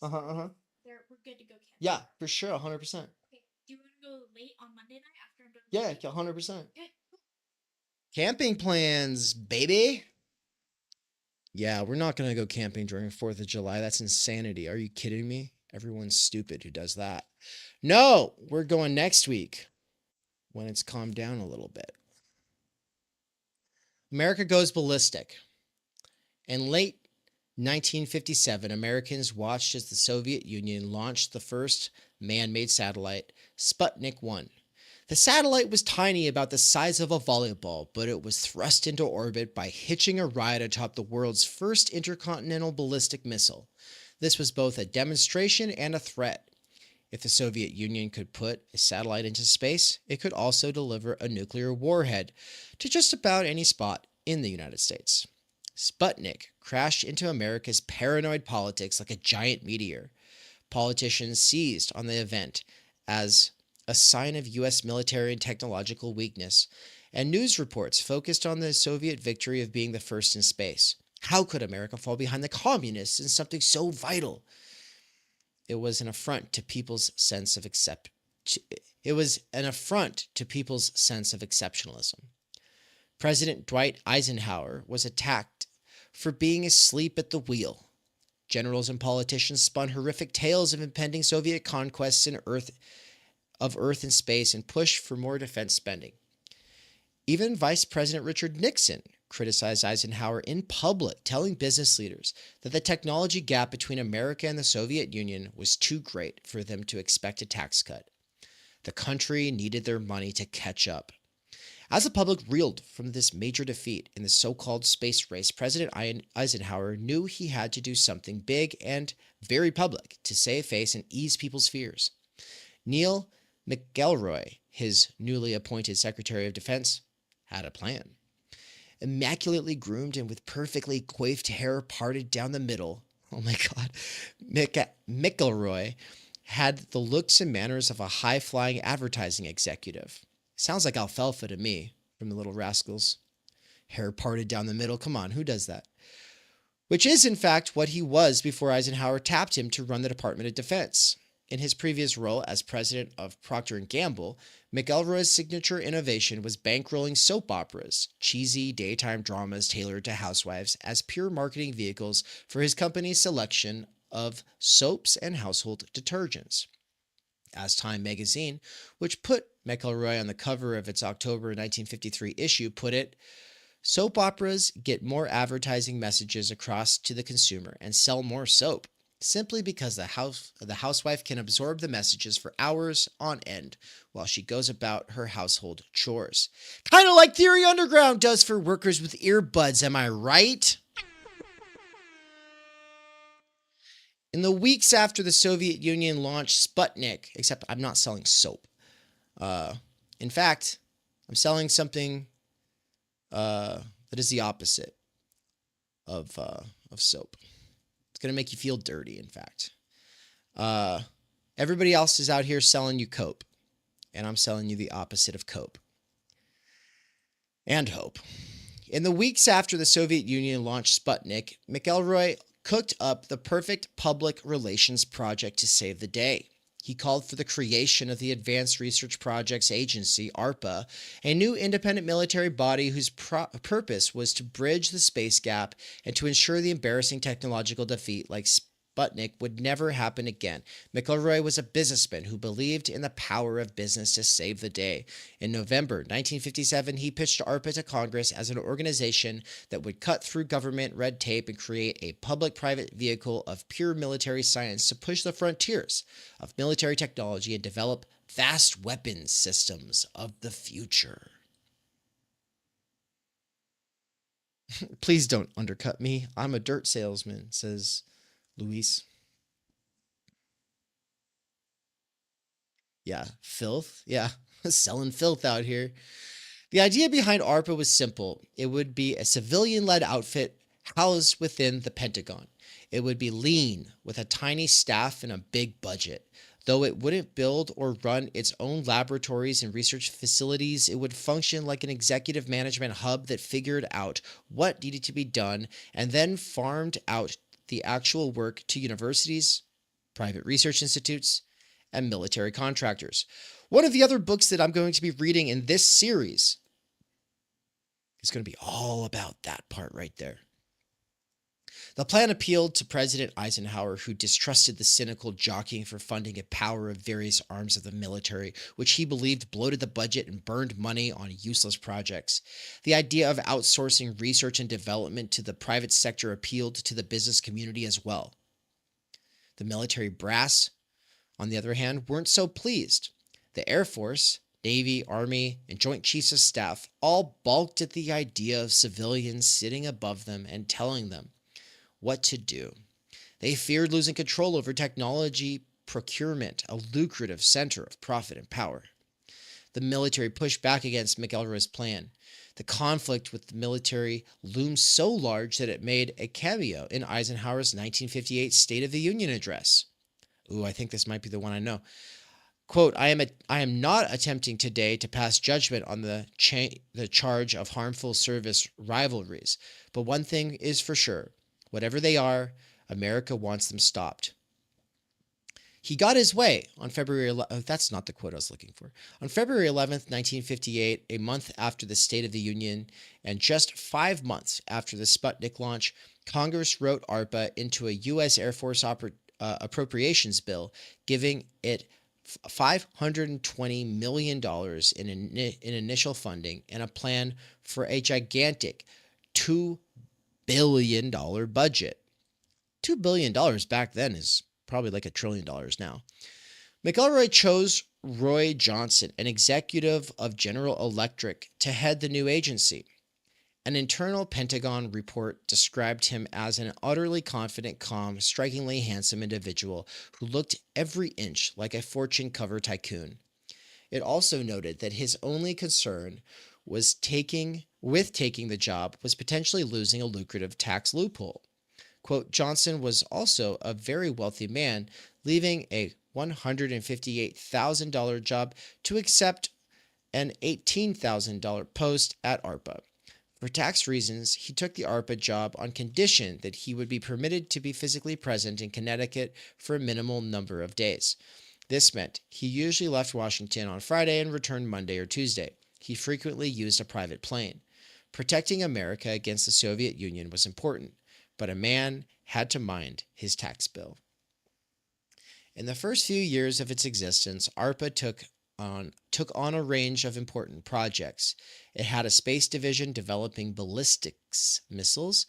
Uh-huh, uh-huh. Yeah, for sure, 100%. Yeah, 100%. Camping plans, baby. Yeah, we're not going to go camping during 4th of July. That's insanity. Are you kidding me? Everyone's stupid who does that. No, we're going next week when it's calmed down a little bit. America goes ballistic. In late 1957, Americans watched as the Soviet Union launched the first man-made satellite, Sputnik 1. The satellite was tiny, about the size of a volleyball, but it was thrust into orbit by hitching a ride atop the world's first intercontinental ballistic missile. This was both a demonstration and a threat. If the Soviet Union could put a satellite into space, it could also deliver a nuclear warhead to just about any spot in the United States. Sputnik crashed into America's paranoid politics like a giant meteor. Politicians seized on the event as a sign of U.S. military and technological weakness, and news reports focused on the Soviet victory of being the first in space. How could America fall behind the communists in something so vital? It was an affront to people's sense of exceptionalism. President Dwight Eisenhower was attacked for being asleep at the wheel. Generals and politicians spun horrific tales of impending Soviet conquests of Earth and space and pushed for more defense spending. Even Vice President Richard Nixon criticized Eisenhower in public, telling business leaders that the technology gap between America and the Soviet Union was too great for them to expect a tax cut. The country needed their money to catch up. As the public reeled from this major defeat in the so-called space race, President Eisenhower knew he had to do something big and very public to save face and ease people's fears. Neil McElroy, his newly appointed Secretary of Defense, had a plan. Immaculately groomed and with perfectly coiffed hair parted down the middle, oh my God, McElroy had the looks and manners of a high-flying advertising executive. Sounds like alfalfa to me, from the Little Rascals. Hair parted down the middle, come on, who does that? Which is, in fact, what he was before Eisenhower tapped him to run the Department of Defense. In his previous role as president of Procter & Gamble, McElroy's signature innovation was bankrolling soap operas, cheesy daytime dramas tailored to housewives, as pure marketing vehicles for his company's selection of soaps and household detergents. As Time magazine, which put McElroy on the cover of its October 1953 issue, put it, soap operas get more advertising messages across to the consumer and sell more soap, simply because the housewife can absorb the messages for hours on end while she goes about her household chores. Kind of like Theory Underground does for workers with earbuds, am I right? In the weeks after the Soviet Union launched Sputnik, except I'm not selling soap. In fact, I'm selling something that is the opposite of soap. It's going to make you feel dirty, in fact. Everybody else is out here selling you cope, and I'm selling you the opposite of cope. And hope. In the weeks after the Soviet Union launched Sputnik, McElroy cooked up the perfect public relations project to save the day. He called for the creation of the Advanced Research Projects Agency, ARPA, a new independent military body whose purpose was to bridge the space gap and to ensure the embarrassing technological defeat like Sputnik would never happen again. McElroy was a businessman who believed in the power of business to save the day. In November 1957, he pitched ARPA to Congress as an organization that would cut through government red tape and create a public-private vehicle of pure military science to push the frontiers of military technology and develop vast weapons systems of the future. Please don't undercut me. I'm a dirt salesman, says Luis. Yeah, filth. Yeah, selling filth out here. The idea behind ARPA was simple. It would be a civilian-led outfit housed within the Pentagon. It would be lean, with a tiny staff and a big budget. Though it wouldn't build or run its own laboratories and research facilities, it would function like an executive management hub that figured out what needed to be done and then farmed out the actual work to universities, private research institutes, and military contractors. One of the other books that I'm going to be reading in this series is going to be all about that part right there. The plan appealed to President Eisenhower, who distrusted the cynical jockeying for funding and power of various arms of the military, which he believed bloated the budget and burned money on useless projects. The idea of outsourcing research and development to the private sector appealed to the business community as well. The military brass, on the other hand, weren't so pleased. The Air Force, Navy, Army, and Joint Chiefs of Staff all balked at the idea of civilians sitting above them and telling them what to do. They feared losing control over technology procurement, a lucrative center of profit and power. The military pushed back against McElroy's plan. The conflict with the military loomed so large that it made a cameo in Eisenhower's 1958 State of the Union address. Ooh, I think this might be the one I know. Quote, I am not attempting today to pass judgment on the charge of harmful service rivalries, but one thing is for sure. Whatever they are, America wants them stopped. He got his way on February 11th. That's not the quote I was looking for. On February 11th, 1958, a month after the State of the Union and just 5 months after the Sputnik launch, Congress wrote ARPA into a U.S. Air Force appropriations bill, giving it $520 million in initial funding and a plan for a gigantic $2 billion budget. $2 billion back then is probably like $1 trillion now. McElroy chose Roy Johnson, an executive of General Electric, to head the new agency. An internal Pentagon report described him as an utterly confident, calm, strikingly handsome individual who looked every inch like a fortune cover tycoon. It also noted that his only concern was taking the job was potentially losing a lucrative tax loophole. Quote, Johnson was also a very wealthy man, leaving a $158,000 job to accept an $18,000 post at ARPA. For tax reasons, he took the ARPA job on condition that he would be permitted to be physically present in Connecticut for a minimal number of days. This meant he usually left Washington on Friday and returned Monday or Tuesday. He frequently used a private plane. Protecting America against the Soviet Union was important, but a man had to mind his tax bill. In the first few years of its existence, ARPA took on a range of important projects. It had a space division developing ballistics missiles.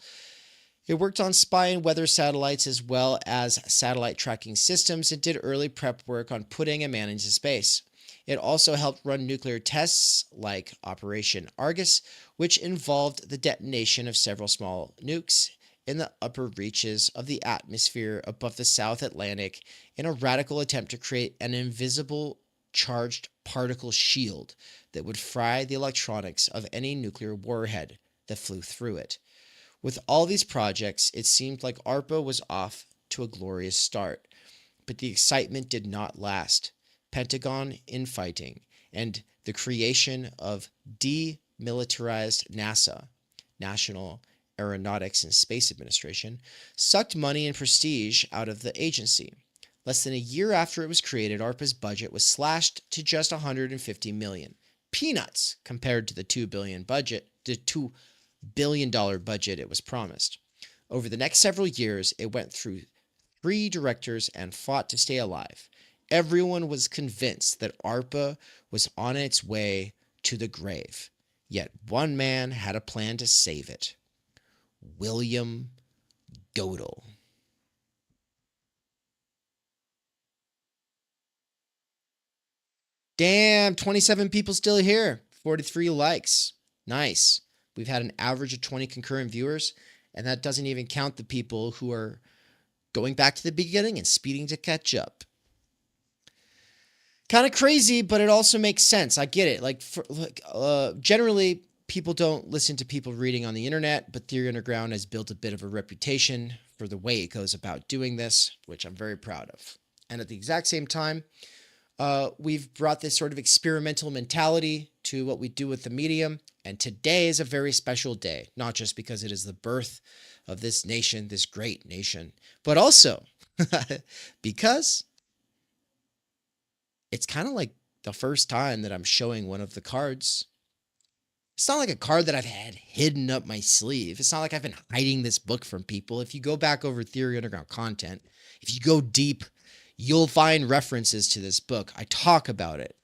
It worked on spy and weather satellites as well as satellite tracking systems and did early prep work on putting a man into space. It also helped run nuclear tests like Operation Argus, which involved the detonation of several small nukes in the upper reaches of the atmosphere above the South Atlantic in a radical attempt to create an invisible charged particle shield that would fry the electronics of any nuclear warhead that flew through it. With all these projects, it seemed like ARPA was off to a glorious start, but the excitement did not last. Pentagon infighting and the creation of demilitarized NASA, National Aeronautics and Space Administration, sucked money and prestige out of the agency. Less than a year after it was created, ARPA's budget was slashed to just $150 million. Peanuts compared to the $2 billion budget it was promised. Over the next several years, it went through 3 directors and fought to stay alive. Everyone was convinced that ARPA was on its way to the grave. Yet one man had a plan to save it. William Godel. Damn, 27 people still here. 43 likes. Nice. We've had an average of 20 concurrent viewers, and that doesn't even count the people who are going back to the beginning and speeding to catch up. Kind of crazy, but it also makes sense. I get it. Generally, people don't listen to people reading on the internet, but Theory Underground has built a bit of a reputation for the way it goes about doing this, which I'm very proud of. And at the exact same time, we've brought this sort of experimental mentality to what we do with the medium. And today is a very special day, not just because it is the birth of this nation, this great nation, but also because it's kind of like the first time that I'm showing one of the cards. It's not like a card that I've had hidden up my sleeve. It's not like I've been hiding this book from people. If you go back over Theory Underground content, if you go deep, you'll find references to this book. I talk about it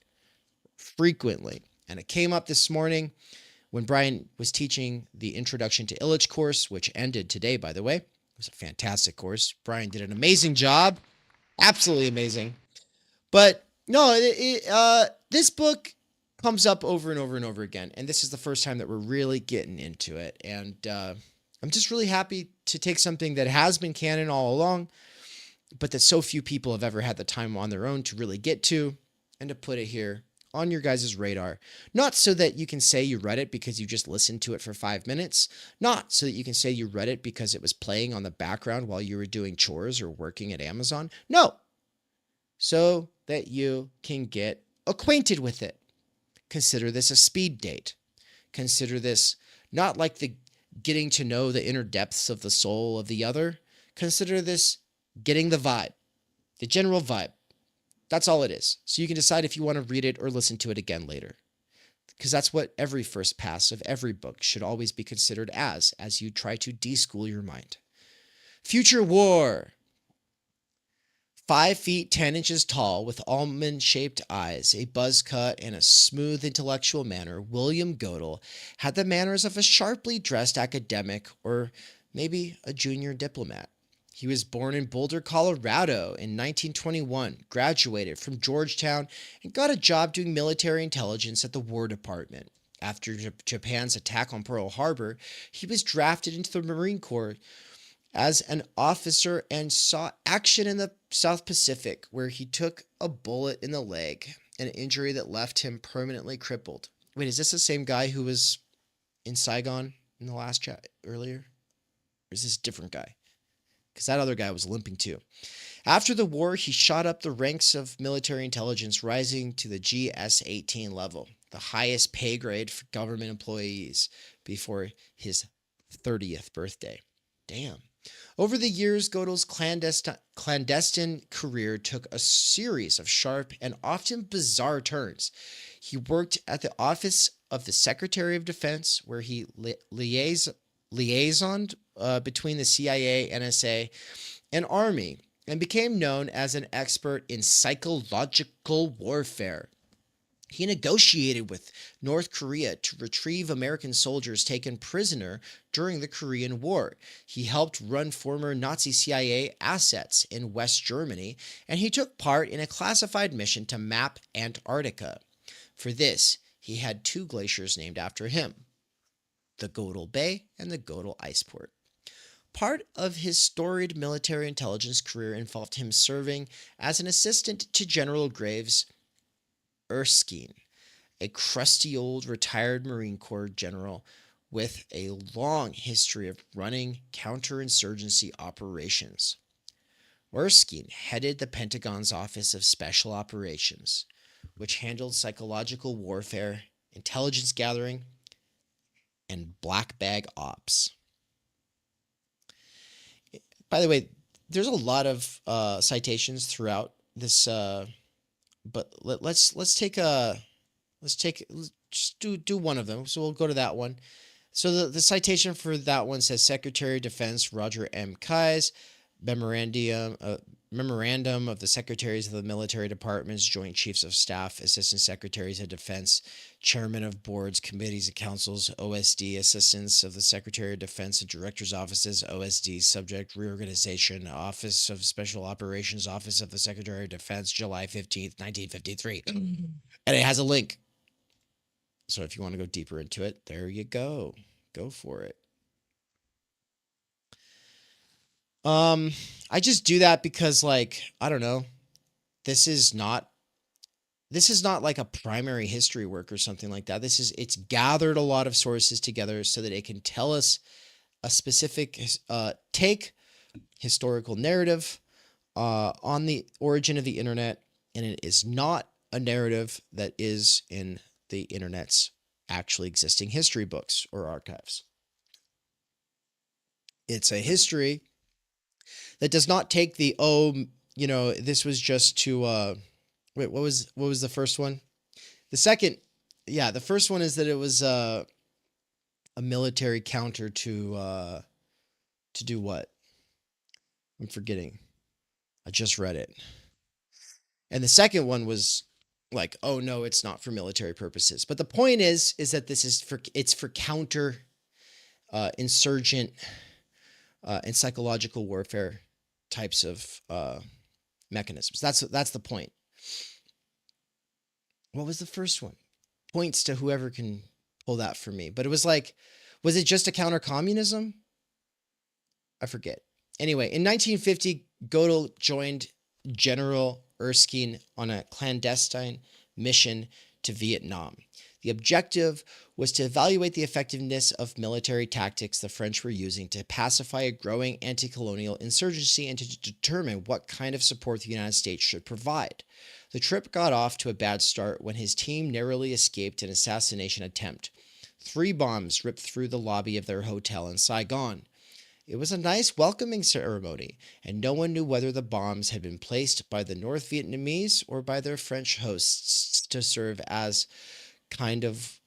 frequently. And it came up this morning when Brian was teaching the Introduction to Illich course, which ended today, by the way. It was a fantastic course. Brian did an amazing job. Absolutely amazing. But no, this book comes up over and over and over again. And this is the first time that we're really getting into it. And I'm just really happy to take something that has been canon all along, but that so few people have ever had the time on their own to really get to, and to put it here on your guys' radar. Not so that you can say you read it because you just listened to it for 5 minutes. Not so that you can say you read it because it was playing on the background while you were doing chores or working at Amazon. No. So that you can get acquainted with it. Consider this a speed date. Consider this not like the getting to know the inner depths of the soul of the other. Consider this getting the vibe, the general vibe. That's all it is. So you can decide if you want to read it or listen to it again later. Because that's what every first pass of every book should always be considered as you try to deschool your mind. Future War. 5 feet 10 inches tall, with almond-shaped eyes, a buzz cut, and a smooth intellectual manner, William Godel had the manners of a sharply dressed academic or maybe a junior diplomat. He was born in Boulder, Colorado in 1921, graduated from Georgetown, and got a job doing military intelligence at the War Department. After Japan's attack on Pearl Harbor, he was drafted into the Marine Corps as an officer and saw action in the South Pacific, where he took a bullet in the leg, an injury that left him permanently crippled. Wait, is this the same guy who was in Saigon in the last chat earlier? Or is this a different guy? Because that other guy was limping too. After the war, he shot up the ranks of military intelligence, rising to the GS-18 level, the highest pay grade for government employees, before his 30th birthday. Damn. Over the years, Godel's clandestine career took a series of sharp and often bizarre turns. He worked at the office of the Secretary of Defense, where he liaisoned between the CIA, NSA, and Army, and became known as an expert in psychological warfare. He negotiated with North Korea to retrieve American soldiers taken prisoner during the Korean War. He helped run former Nazi CIA assets in West Germany, and he took part in a classified mission to map Antarctica. For this, he had 2 glaciers named after him, the Godel Bay and the Godel Iceport. Part of his storied military intelligence career involved him serving as an assistant to General Graves Erskine, a crusty old retired Marine Corps general with a long history of running counterinsurgency operations. Erskine headed the Pentagon's Office of Special Operations, which handled psychological warfare, intelligence gathering, and black bag ops. By the way, there's a lot of citations throughout this. But let's just do one of them. So we'll go to that one. So the citation for that one says Secretary of Defense Roger M. Keyes, memorandum of the Secretaries of the Military Departments, Joint Chiefs of Staff, Assistant Secretaries of Defense, Chairman of Boards, Committees and Councils, OSD, Assistants of the Secretary of Defense and Directors' Offices, OSD, Subject Reorganization, Office of Special Operations, Office of the Secretary of Defense, July 15th, 1953. And it has a link. So if you want to go deeper into it, there you go. Go for it. I just do that because, like, I don't know, this is not like a primary history work or something like that. It's gathered a lot of sources together so that it can tell us a specific historical narrative on the origin of the internet, and it is not a narrative that is in the internet's actually existing history books or archives. It's a history that does not take the, this was just to, wait, what was the first one? The first one is that it was a military counter to do what? I'm forgetting. I just read it. And the second one was like, oh no, it's not for military purposes. But the point is that this is for counter insurgent and psychological warfare types of mechanisms. That's the point. What was the first one? Points to whoever can pull that for me. But it was like, was it just a counter communism? I forget. Anyway, in 1950, Gödel joined General Erskine on a clandestine mission to Vietnam. The objective was to evaluate the effectiveness of military tactics the French were using to pacify a growing anti-colonial insurgency and to determine what kind of support the United States should provide. The trip got off to a bad start when his team narrowly escaped an assassination attempt. 3 bombs ripped through the lobby of their hotel in Saigon. It was a nice welcoming ceremony, and no one knew whether the bombs had been placed by the North Vietnamese or by their French hosts to serve as a kind of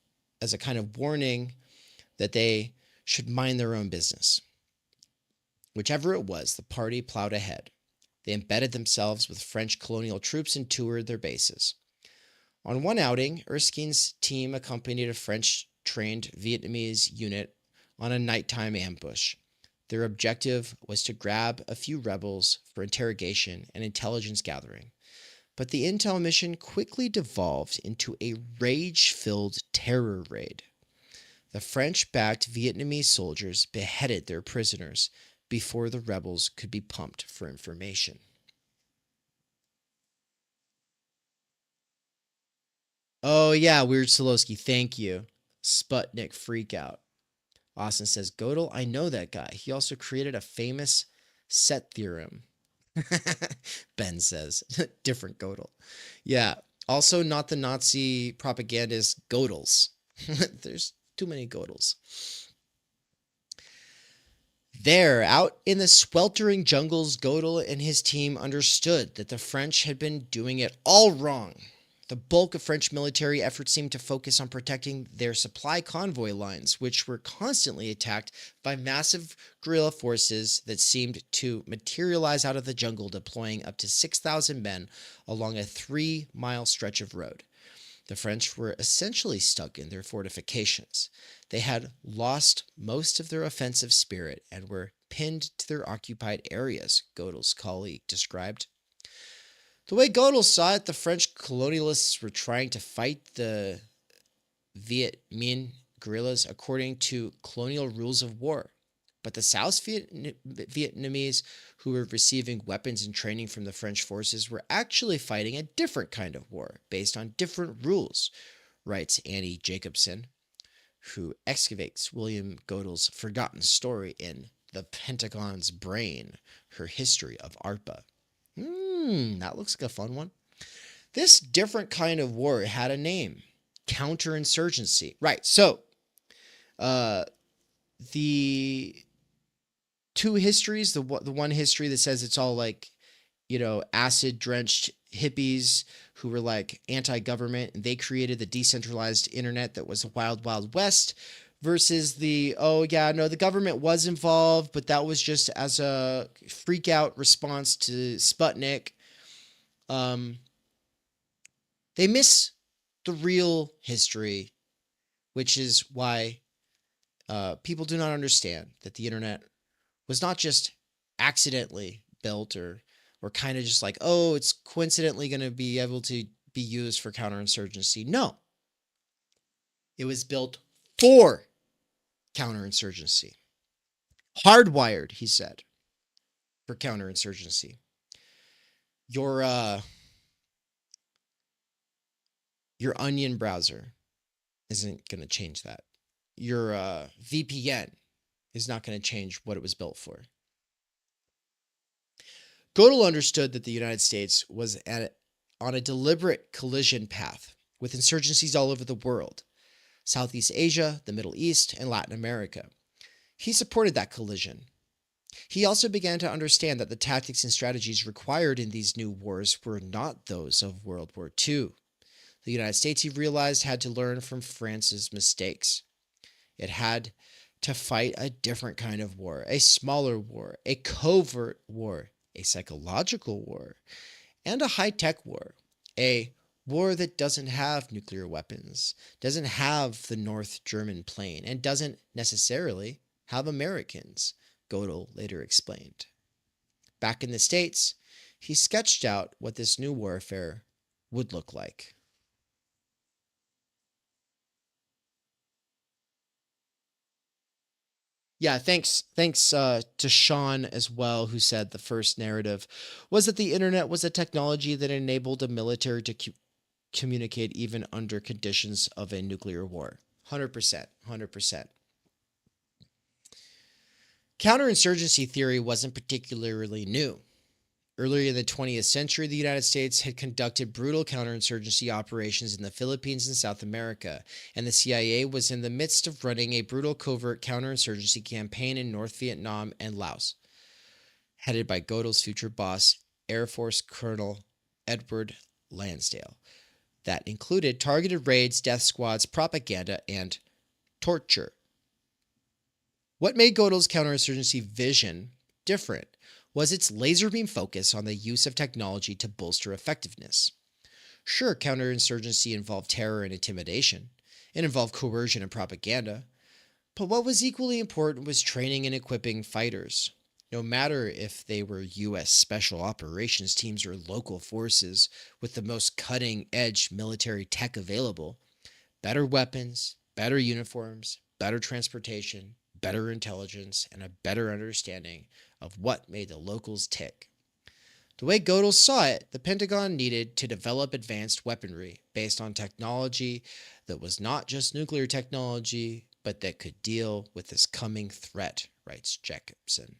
warning that they should mind their own business. Whichever it was, the party plowed ahead. They embedded themselves with French colonial troops and toured their bases. On one outing, Erskine's team accompanied a French-trained Vietnamese unit on a nighttime ambush. Their objective was to grab a few rebels for interrogation and intelligence gathering. But the intel mission quickly devolved into a rage-filled terror raid. The French-backed Vietnamese soldiers beheaded their prisoners before the rebels could be pumped for information. Oh yeah, Weird Solowski, thank you. Sputnik freakout. Austin says, Gödel, I know that guy. He also created a famous set theorem. Ben says, different Gödel. Yeah, also not the Nazi propagandist Gödels. There's too many Gödels. There, out in the sweltering jungles, Gödel and his team understood that the French had been doing it all wrong. The bulk of French military efforts seemed to focus on protecting their supply convoy lines, which were constantly attacked by massive guerrilla forces that seemed to materialize out of the jungle, deploying up to 6,000 men along a 3-mile stretch of road. The French were essentially stuck in their fortifications. They had lost most of their offensive spirit and were pinned to their occupied areas, Gödel's colleague described. The way Gödel saw it, the French colonialists were trying to fight the Viet Minh guerrillas according to colonial rules of war. But the South Vietnamese, who were receiving weapons and training from the French forces, were actually fighting a different kind of war, based on different rules, writes Annie Jacobson, who excavates William Gödel's forgotten story in The Pentagon's Brain, Her History of ARPA. That looks like a fun one. This different kind of war had a name, counterinsurgency. Right, so the two histories, the one history that says it's all like, acid-drenched hippies who were like anti-government, and they created the decentralized internet that was a wild, wild west, versus the, the government was involved, but that was just as a freak-out response to Sputnik. They miss the real history, which is why people do not understand that the internet was not just accidentally built or kind of just like, it's coincidentally going to be able to be used for counterinsurgency. No. It was built for counterinsurgency. Hardwired, he said, for counterinsurgency. Your Onion browser isn't going to change that. Your VPN is not going to change what it was built for. Gödel understood that the United States was on a deliberate collision path with insurgencies all over the world, Southeast Asia, the Middle East, and Latin America. He supported that collision. He also began to understand that the tactics and strategies required in these new wars were not those of World War II. The United States, he realized, had to learn from France's mistakes. It had to fight a different kind of war, a smaller war, a covert war, a psychological war, and a high-tech war. A war that doesn't have nuclear weapons, doesn't have the North German plane, and doesn't necessarily have Americans, Gödel later explained. Back in the States, he sketched out what this new warfare would look like. Yeah, thanks to Sean as well, who said the first narrative was that the internet was a technology that enabled a military to communicate even under conditions of a nuclear war. 100%, 100%. Counterinsurgency theory wasn't particularly new. Earlier in the 20th century, the United States had conducted brutal counterinsurgency operations in the Philippines and South America, and the CIA was in the midst of running a brutal covert counterinsurgency campaign in North Vietnam and Laos, headed by Gödel's future boss, Air Force Colonel Edward Lansdale. That included targeted raids, death squads, propaganda, and torture. What made Gödel's counterinsurgency vision different was its laser beam focus on the use of technology to bolster effectiveness. Sure, counterinsurgency involved terror and intimidation. It involved coercion and propaganda. But what was equally important was training and equipping fighters. No matter if they were U.S. Special Operations teams or local forces with the most cutting-edge military tech available, better weapons, better uniforms, better transportation, better intelligence, and a better understanding of what made the locals tick. The way Gödel saw it, the Pentagon needed to develop advanced weaponry based on technology that was not just nuclear technology, but that could deal with this coming threat, writes Jacobson.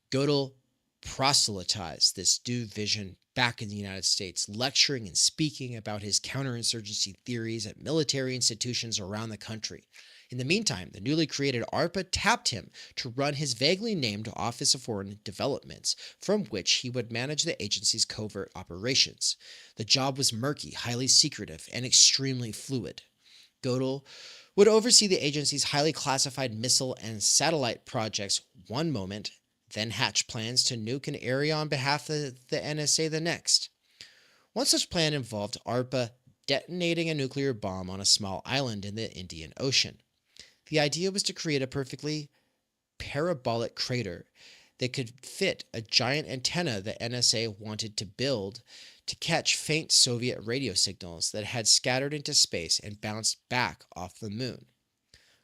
Gödel proselytized this new vision back in the United States, lecturing and speaking about his counterinsurgency theories at military institutions around the country. In the meantime, the newly created ARPA tapped him to run his vaguely named Office of Foreign Developments, from which he would manage the agency's covert operations. The job was murky, highly secretive, and extremely fluid. Gödel would oversee the agency's highly classified missile and satellite projects one moment, then hatch plans to nuke an area on behalf of the NSA the next. One such plan involved ARPA detonating a nuclear bomb on a small island in the Indian Ocean. The idea was to create a perfectly parabolic crater that could fit a giant antenna the NSA wanted to build to catch faint Soviet radio signals that had scattered into space and bounced back off the moon.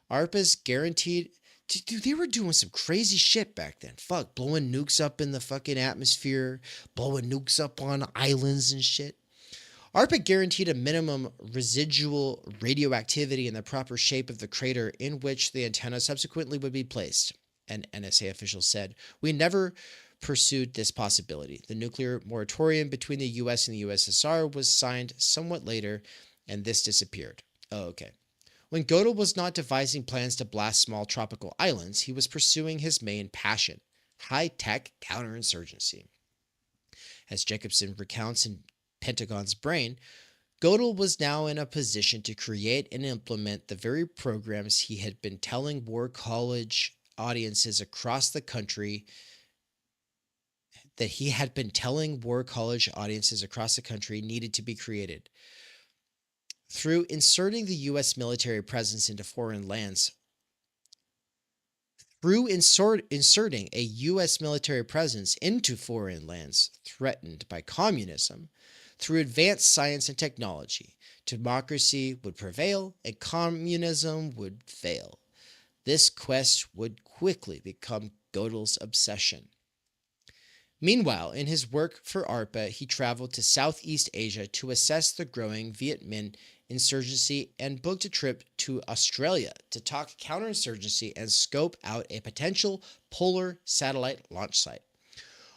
ARPA's guaranteed... Dude, they were doing some crazy shit back then. Fuck, blowing nukes up in the fucking atmosphere, blowing nukes up on islands and shit. ARPA guaranteed a minimum residual radioactivity in the proper shape of the crater in which the antenna subsequently would be placed, an NSA official said. We never pursued this possibility. The nuclear moratorium between the US and the USSR was signed somewhat later, and this disappeared. Oh, okay. When Gödel was not devising plans to blast small tropical islands, he was pursuing his main passion, high-tech counterinsurgency. As Jacobson recounts in Pentagon's Brain, Gödel was now in a position to create and implement the very programs he had been telling war college audiences across the country needed to be created. Through inserting the U.S. military presence into foreign lands, inserting a U.S. military presence into foreign lands threatened by communism, through advanced science and technology, democracy would prevail and communism would fail. This quest would quickly become Gödel's obsession. Meanwhile, in his work for ARPA, he traveled to Southeast Asia to assess the growing Viet Minh insurgency and booked a trip to Australia to talk counterinsurgency and scope out a potential polar satellite launch site.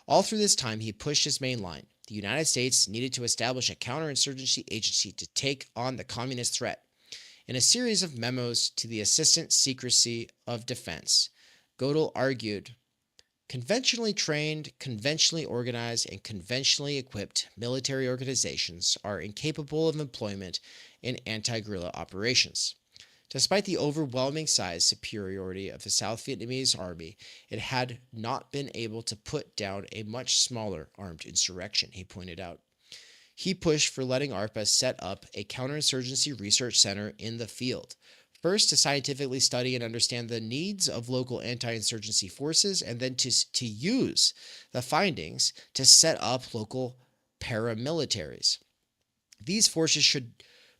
All through this time, he pushed his main line. The United States needed to establish a counterinsurgency agency to take on the communist threat. In a series of memos to the Assistant Secretary of Defense, Gödel argued, conventionally trained, conventionally organized, and conventionally equipped military organizations are incapable of employment in anti-guerrilla operations. Despite the overwhelming size superiority of the South Vietnamese army, it had not been able to put down a much smaller armed insurrection, he pointed out. He pushed for letting ARPA set up a counterinsurgency research center in the field, first to scientifically study and understand the needs of local anti-insurgency forces, and then to use the findings to set up local paramilitaries. These forces should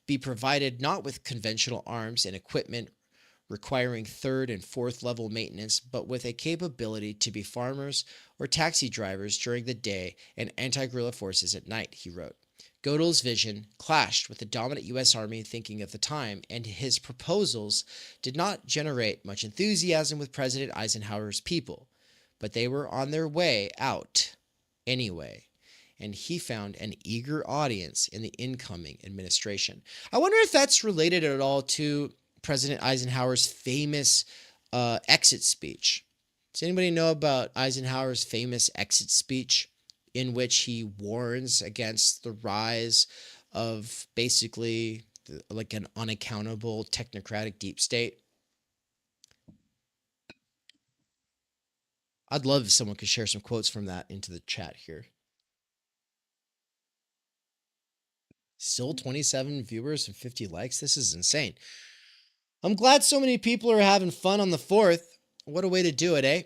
be provided not with conventional arms and equipment requiring third and fourth level maintenance, but with a capability to be farmers or taxi drivers during the day and anti-guerrilla forces at night, he wrote. Godel's vision clashed with the dominant U.S. Army thinking of the time, and his proposals did not generate much enthusiasm with President Eisenhower's people, but they were on their way out anyway, and he found an eager audience in the incoming administration. I wonder if that's related at all to President Eisenhower's famous exit speech. Does anybody know about Eisenhower's famous exit speech in which he warns against the rise of basically like an unaccountable technocratic deep state? I'd love if someone could share some quotes from that into the chat here. Still 27 viewers and 50 likes. This is insane. I'm glad so many people are having fun on the 4th. What a way to do it, eh?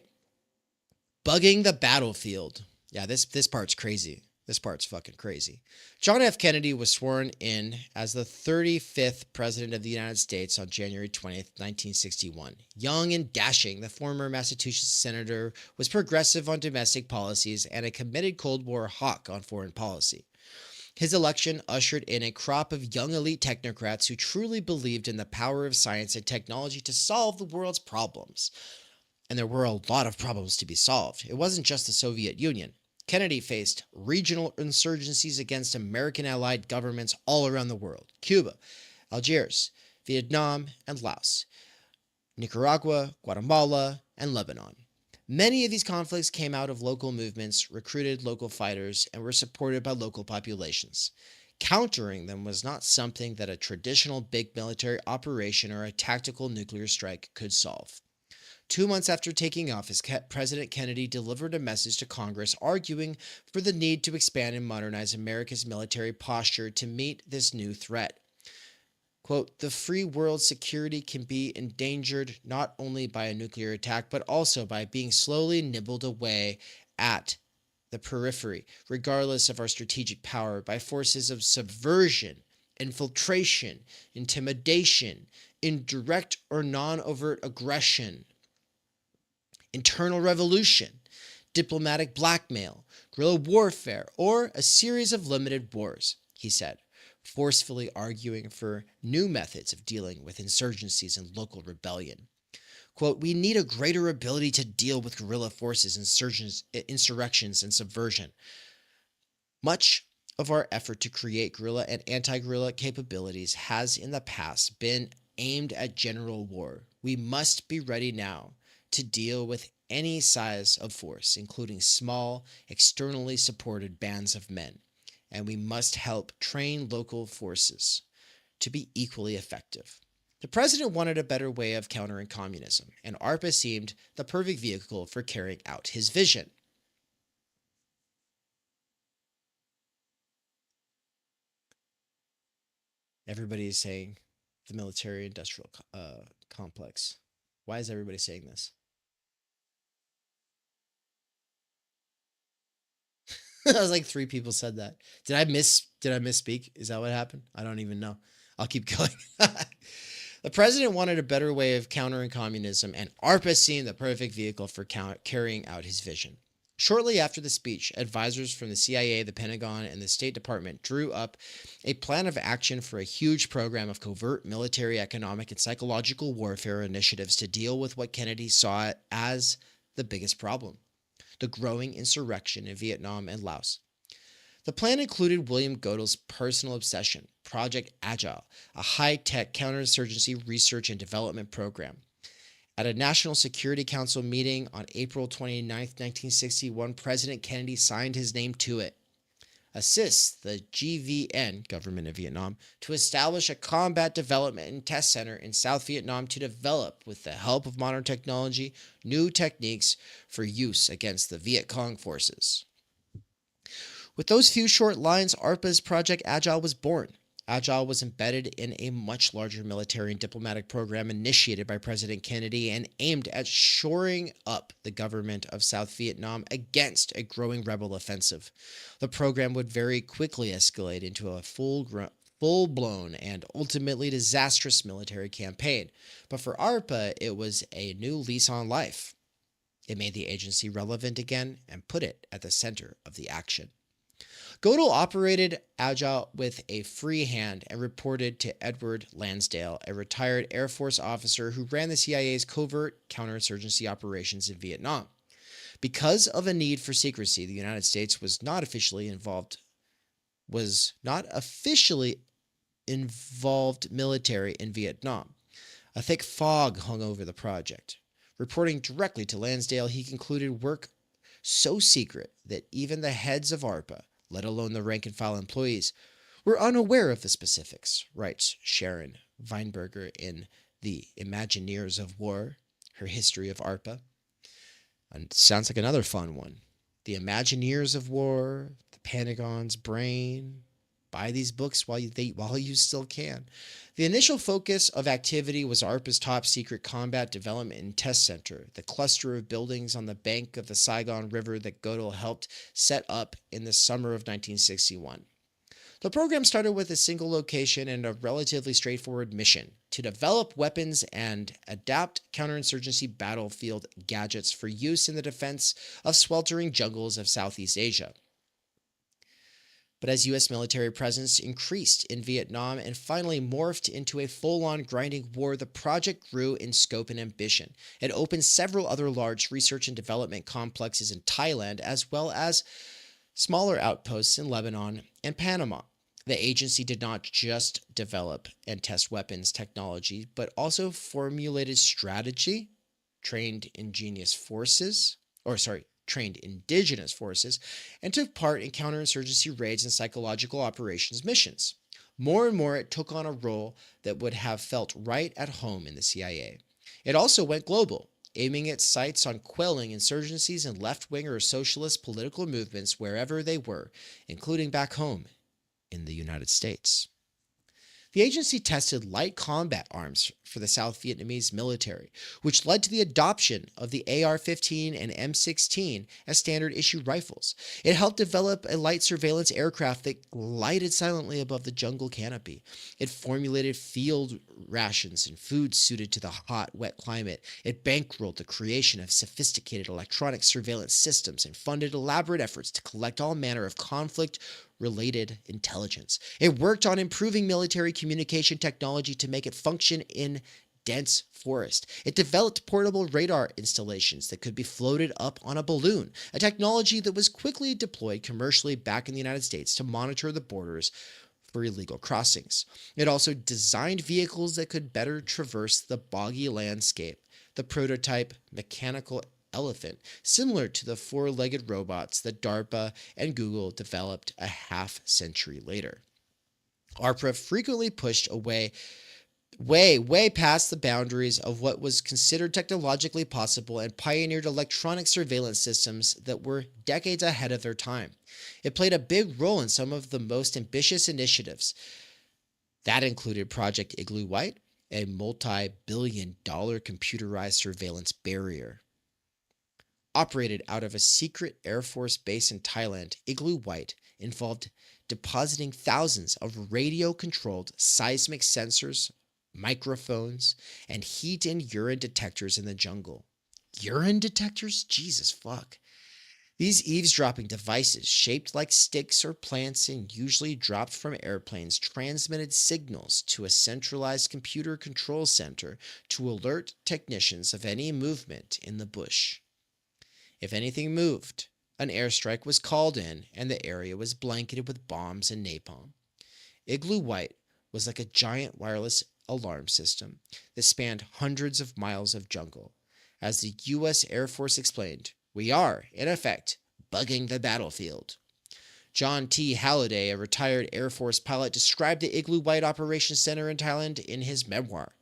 Bugging the battlefield. Yeah, this part's crazy. This part's fucking crazy. John F. Kennedy was sworn in as the 35th President of the United States on January 20th, 1961. Young and dashing, the former Massachusetts senator was progressive on domestic policies and a committed Cold War hawk on foreign policy. His election ushered in a crop of young elite technocrats who truly believed in the power of science and technology to solve the world's problems. And there were a lot of problems to be solved. It wasn't just the Soviet Union. Kennedy faced regional insurgencies against American allied governments all around the world: Cuba, Algiers, Vietnam, and Laos, Nicaragua, Guatemala, and Lebanon. Many of these conflicts came out of local movements, recruited local fighters, and were supported by local populations. Countering them was not something that a traditional big military operation or a tactical nuclear strike could solve. 2 months after taking office, President Kennedy delivered a message to Congress arguing for the need to expand and modernize America's military posture to meet this new threat. Quote, "The free world's security can be endangered not only by a nuclear attack, but also by being slowly nibbled away at the periphery, regardless of our strategic power, by forces of subversion, infiltration, intimidation, indirect or non-overt aggression, internal revolution, diplomatic blackmail, guerrilla warfare, or a series of limited wars," he said, forcefully arguing for new methods of dealing with insurgencies and local rebellion. Quote, "We need a greater ability to deal with guerrilla forces, insurrections, and subversion. Much of our effort to create guerrilla and anti-guerrilla capabilities has in the past been aimed at general war. We must be ready now to deal with any size of force, including small, externally supported bands of men. And we must help train local forces to be equally effective." The president wanted a better way of countering communism, and ARPA seemed the perfect vehicle for carrying out his vision. Everybody is saying the military-industrial complex. Why is everybody saying this? I was like 3 people said that. Did I misspeak? Is that what happened? I don't even know. I'll keep going. The president wanted a better way of countering communism, and ARPA seemed the perfect vehicle for carrying out his vision. Shortly after the speech, advisors from the CIA, the Pentagon, and the State Department drew up a plan of action for a huge program of covert military, economic, and psychological warfare initiatives to deal with what Kennedy saw as the biggest problem: the growing insurrection in Vietnam and Laos. The plan included William Godel's personal obsession, Project Agile, a high-tech counterinsurgency research and development program. At a National Security Council meeting on April 29, 1961, President Kennedy signed his name to it. assists the GVN, Government of Vietnam, to establish a combat development and test center in South Vietnam to develop, with the help of modern technology, new techniques for use against the Viet Cong forces. With those few short lines, ARPA's Project Agile was born. Agile was embedded in a much larger military and diplomatic program initiated by President Kennedy and aimed at shoring up the government of South Vietnam against a growing rebel offensive. The program would very quickly escalate into a full-blown and ultimately disastrous military campaign. But for ARPA, it was a new lease on life. It made the agency relevant again and put it at the center of the action. Godel operated Agile with a free hand and reported to Edward Lansdale, a retired Air Force officer who ran the CIA's covert counterinsurgency operations in Vietnam. Because of a need for secrecy, the United States was not officially involved military in Vietnam. A thick fog hung over the project. Reporting directly to Lansdale, he concluded work so secret that even the heads of ARPA, let alone the rank-and-file employees, were unaware of the specifics, writes Sharon Weinberger in The Imagineers of War, her history of ARPA. And sounds like another fun one. The Imagineers of War, The Pentagon's Brain. Buy these books while you still can. The initial focus of activity was ARPA's top-secret combat development and test center, the cluster of buildings on the bank of the Saigon River that Godel helped set up in the summer of 1961. The program started with a single location and a relatively straightforward mission: to develop weapons and adapt counterinsurgency battlefield gadgets for use in the defense of sweltering jungles of Southeast Asia. But as U.S. military presence increased in Vietnam and finally morphed into a full-on grinding war, the project grew in scope and ambition. It opened several other large research and development complexes in Thailand, as well as smaller outposts in Lebanon and Panama. The agency did not just develop and test weapons technology, but also formulated strategy, trained indigenous forces, and took part in counterinsurgency raids and psychological operations missions. More and more, it took on a role that would have felt right at home in the CIA. It also went global, aiming its sights on quelling insurgencies and left-wing or socialist political movements wherever they were, including back home in the United States. The agency tested light combat arms for the South Vietnamese military, which led to the adoption of the AR-15 and M16 as standard-issue rifles. It helped develop a light surveillance aircraft that glided silently above the jungle canopy. It formulated field rations and food suited to the hot, wet climate. It bankrolled the creation of sophisticated electronic surveillance systems and funded elaborate efforts to collect all manner of conflict-related intelligence. It worked on improving military communication technology to make it function in dense forest. It developed portable radar installations that could be floated up on a balloon, a technology that was quickly deployed commercially back in the United States to monitor the borders for illegal crossings. It also designed vehicles that could better traverse the boggy landscape, the prototype mechanical elephant, similar to the four-legged robots that DARPA and Google developed a half-century later. ARPA frequently pushed way past the boundaries of what was considered technologically possible and pioneered electronic surveillance systems that were decades ahead of their time. It played a big role in some of the most ambitious initiatives. That included Project Igloo White, a multi-billion-dollar computerized surveillance barrier. Operated out of a secret Air Force base in Thailand, Igloo White involved depositing thousands of radio-controlled seismic sensors, microphones, and heat and urine detectors in the jungle. Urine detectors? Jesus fuck. These eavesdropping devices, shaped like sticks or plants and usually dropped from airplanes, transmitted signals to a centralized computer control center to alert technicians of any movement in the bush. If anything moved, an airstrike was called in and the area was blanketed with bombs and napalm. Igloo White was like a giant wireless alarm system that spanned hundreds of miles of jungle. As the U.S. Air Force explained, "We are, in effect, bugging the battlefield." John T. Halliday, a retired Air Force pilot, described the Igloo White Operations Center in Thailand in his memoir.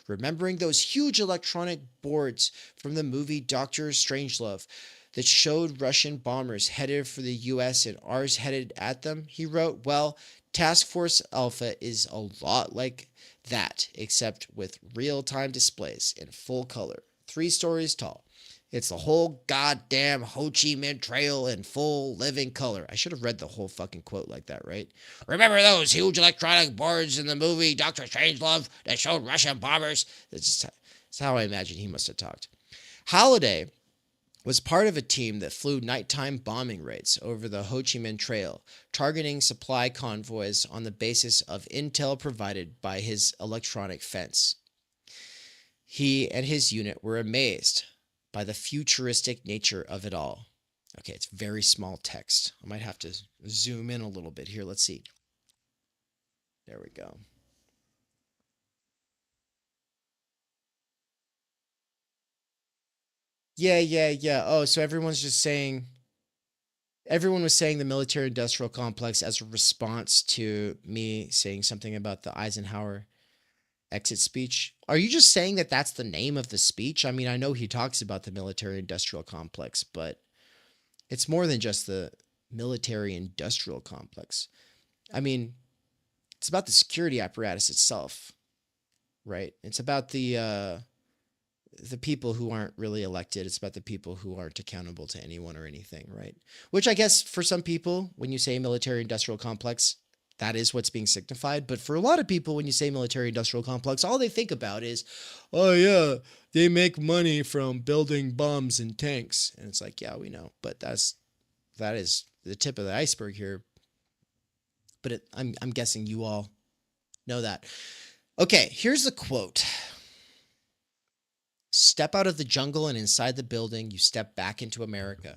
Remembering those huge electronic boards from the movie Dr. Strangelove that showed Russian bombers headed for the US and ours headed at them, he wrote, well, Task Force Alpha is a lot like that, except with real-time displays in full color, 3 stories tall. It's the whole goddamn Ho Chi Minh Trail in full living color. I should have read the whole fucking quote like that, right? Remember those huge electronic boards in the movie Dr. Strangelove that showed Russian bombers? That's how I imagine he must have talked. Halliday was part of a team that flew nighttime bombing raids over the Ho Chi Minh Trail, targeting supply convoys on the basis of intel provided by his electronic fence. He and his unit were amazed by the futuristic nature of it all. Okay, it's very small text. I might have to zoom in a little bit here. Let's see. There we go. Yeah. Oh, so everyone was saying the military industrial complex as a response to me saying something about the Eisenhower exit speech. Are you just saying that that's the name of the speech? I mean, I know he talks about the military industrial complex, but it's more than just the military industrial complex. I mean, it's about the security apparatus itself, right? It's about the people who aren't really elected. It's about the people who aren't accountable to anyone or anything, right? Which I guess for some people, when you say military industrial complex, that is what's being signified. But for a lot of people, when you say military industrial complex, all they think about is, oh yeah, they make money from building bombs and tanks. And it's like, yeah, we know, but that is the tip of the iceberg here. But I'm guessing you all know that. Okay, here's the quote. Step out of the jungle and inside the building, you step back into America.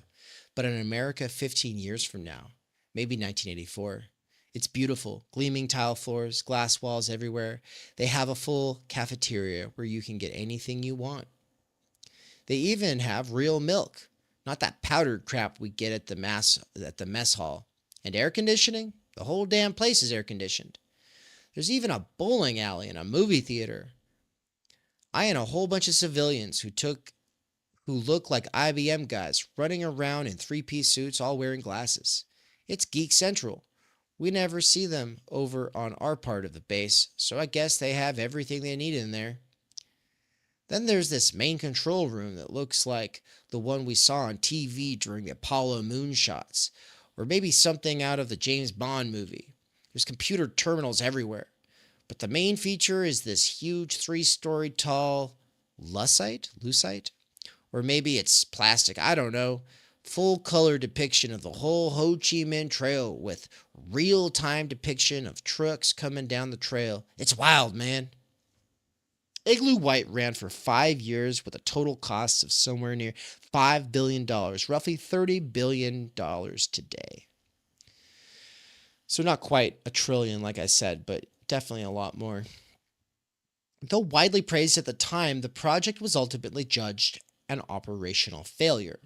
But in America 15 years from now, maybe 1984, it's beautiful, gleaming tile floors, glass walls everywhere. They have a full cafeteria where you can get anything you want. They even have real milk, not that powdered crap we get at the mess hall. And air conditioning? The whole damn place is air conditioned. There's even a bowling alley and a movie theater. I and a whole bunch of civilians who look like IBM guys running around in 3-piece suits all wearing glasses. It's Geek Central. We never see them over on our part of the base, so I guess they have everything they need in there. Then there's this main control room that looks like the one we saw on TV during the Apollo moonshots, or maybe something out of the James Bond movie. There's computer terminals everywhere. But the main feature is this huge 3-story tall lucite? Or maybe it's plastic, I don't know. Full color depiction of the whole Ho Chi Minh Trail with real-time depiction of trucks coming down the trail. It's wild, man. Igloo White ran for 5 years with a total cost of somewhere near $5 billion, roughly $30 billion today. So not quite a trillion, like I said, but definitely a lot more. Though widely praised at the time, the project was ultimately judged an operational failure.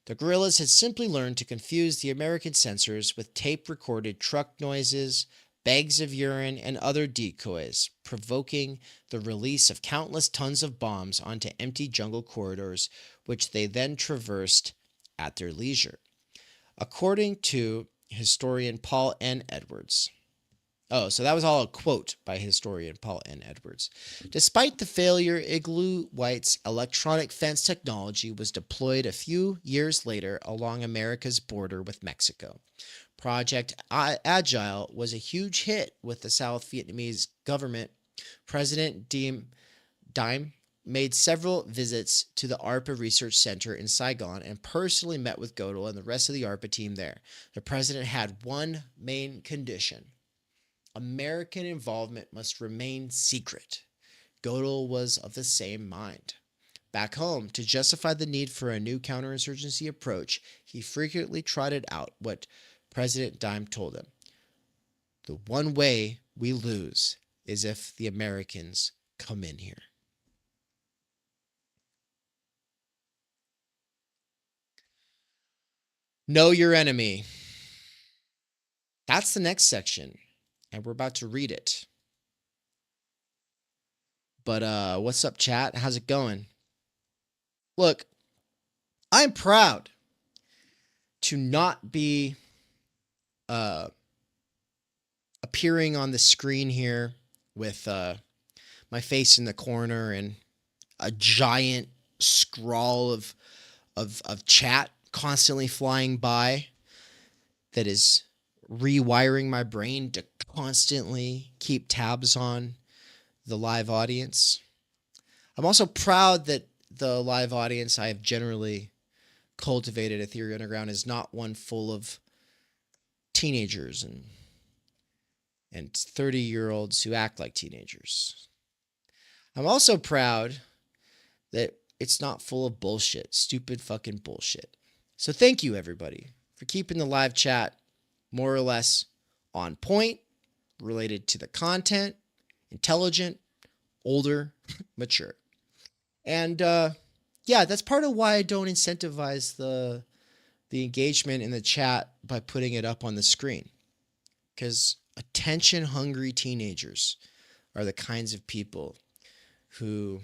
The guerrillas had simply learned to confuse the American sensors with tape-recorded truck noises, bags of urine, and other decoys, provoking the release of countless tons of bombs onto empty jungle corridors, which they then traversed at their leisure. According to historian Paul N. Edwards. Oh, so that was all a quote by historian Paul N. Edwards. Despite the failure, Igloo White's electronic fence technology was deployed a few years later along America's border with Mexico. Project Agile was a huge hit with the South Vietnamese government. President Diem made several visits to the ARPA Research Center in Saigon and personally met with Godel and the rest of the ARPA team there. The president had one main condition. American involvement must remain secret. Godel was of the same mind. Back home, to justify the need for a new counterinsurgency approach, he frequently trotted out what President Diem told him. The one way we lose is if the Americans come in here. Know your enemy. That's the next section, and we're about to read it. But what's up, chat? How's it going? Look, I'm proud to not be appearing on the screen here with my face in the corner and a giant scrawl of chat constantly flying by that is rewiring my brain to constantly keep tabs on the live audience. I'm also proud that the live audience I have generally cultivated at Theory Underground is not one full of teenagers and 30-year-olds who act like teenagers. I'm also proud that it's not full of bullshit, stupid fucking bullshit. So thank you, everybody, for keeping the live chat more or less on point, related to the content, intelligent, older, mature. And yeah, that's part of why I don't incentivize the engagement in the chat by putting it up on the screen. Because attention-hungry teenagers are the kinds of people who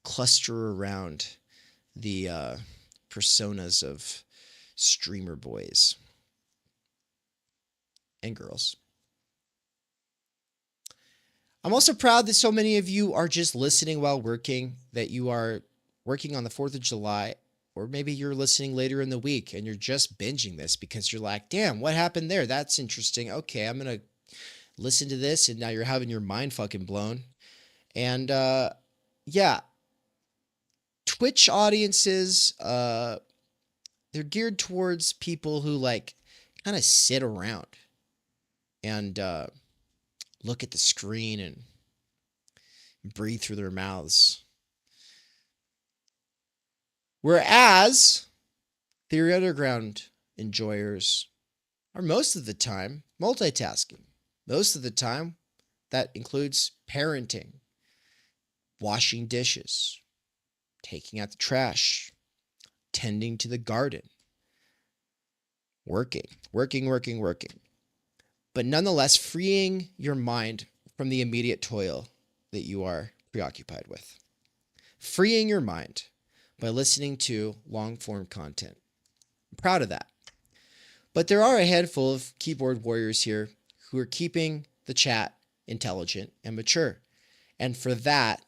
cluster around the personas of streamer boys and girls. I'm also proud that so many of you are just listening while working, that you are working on the 4th of July, or maybe you're listening later in the week and you're just binging this because you're like, damn, what happened there? That's interesting. Okay, I'm going to listen to this, and now you're having your mind fucking blown. And yeah, Twitch audiences, they're geared towards people who like kind of sit around and look at the screen and breathe through their mouths. Whereas Theory Underground enjoyers are most of the time multitasking. Most of the time, that includes parenting, washing dishes, taking out the trash, tending to the garden, working. But nonetheless, freeing your mind from the immediate toil that you are preoccupied with. Freeing your mind by listening to long-form content. I'm proud of that. But there are a handful of keyboard warriors here who are keeping the chat intelligent and mature. And for that,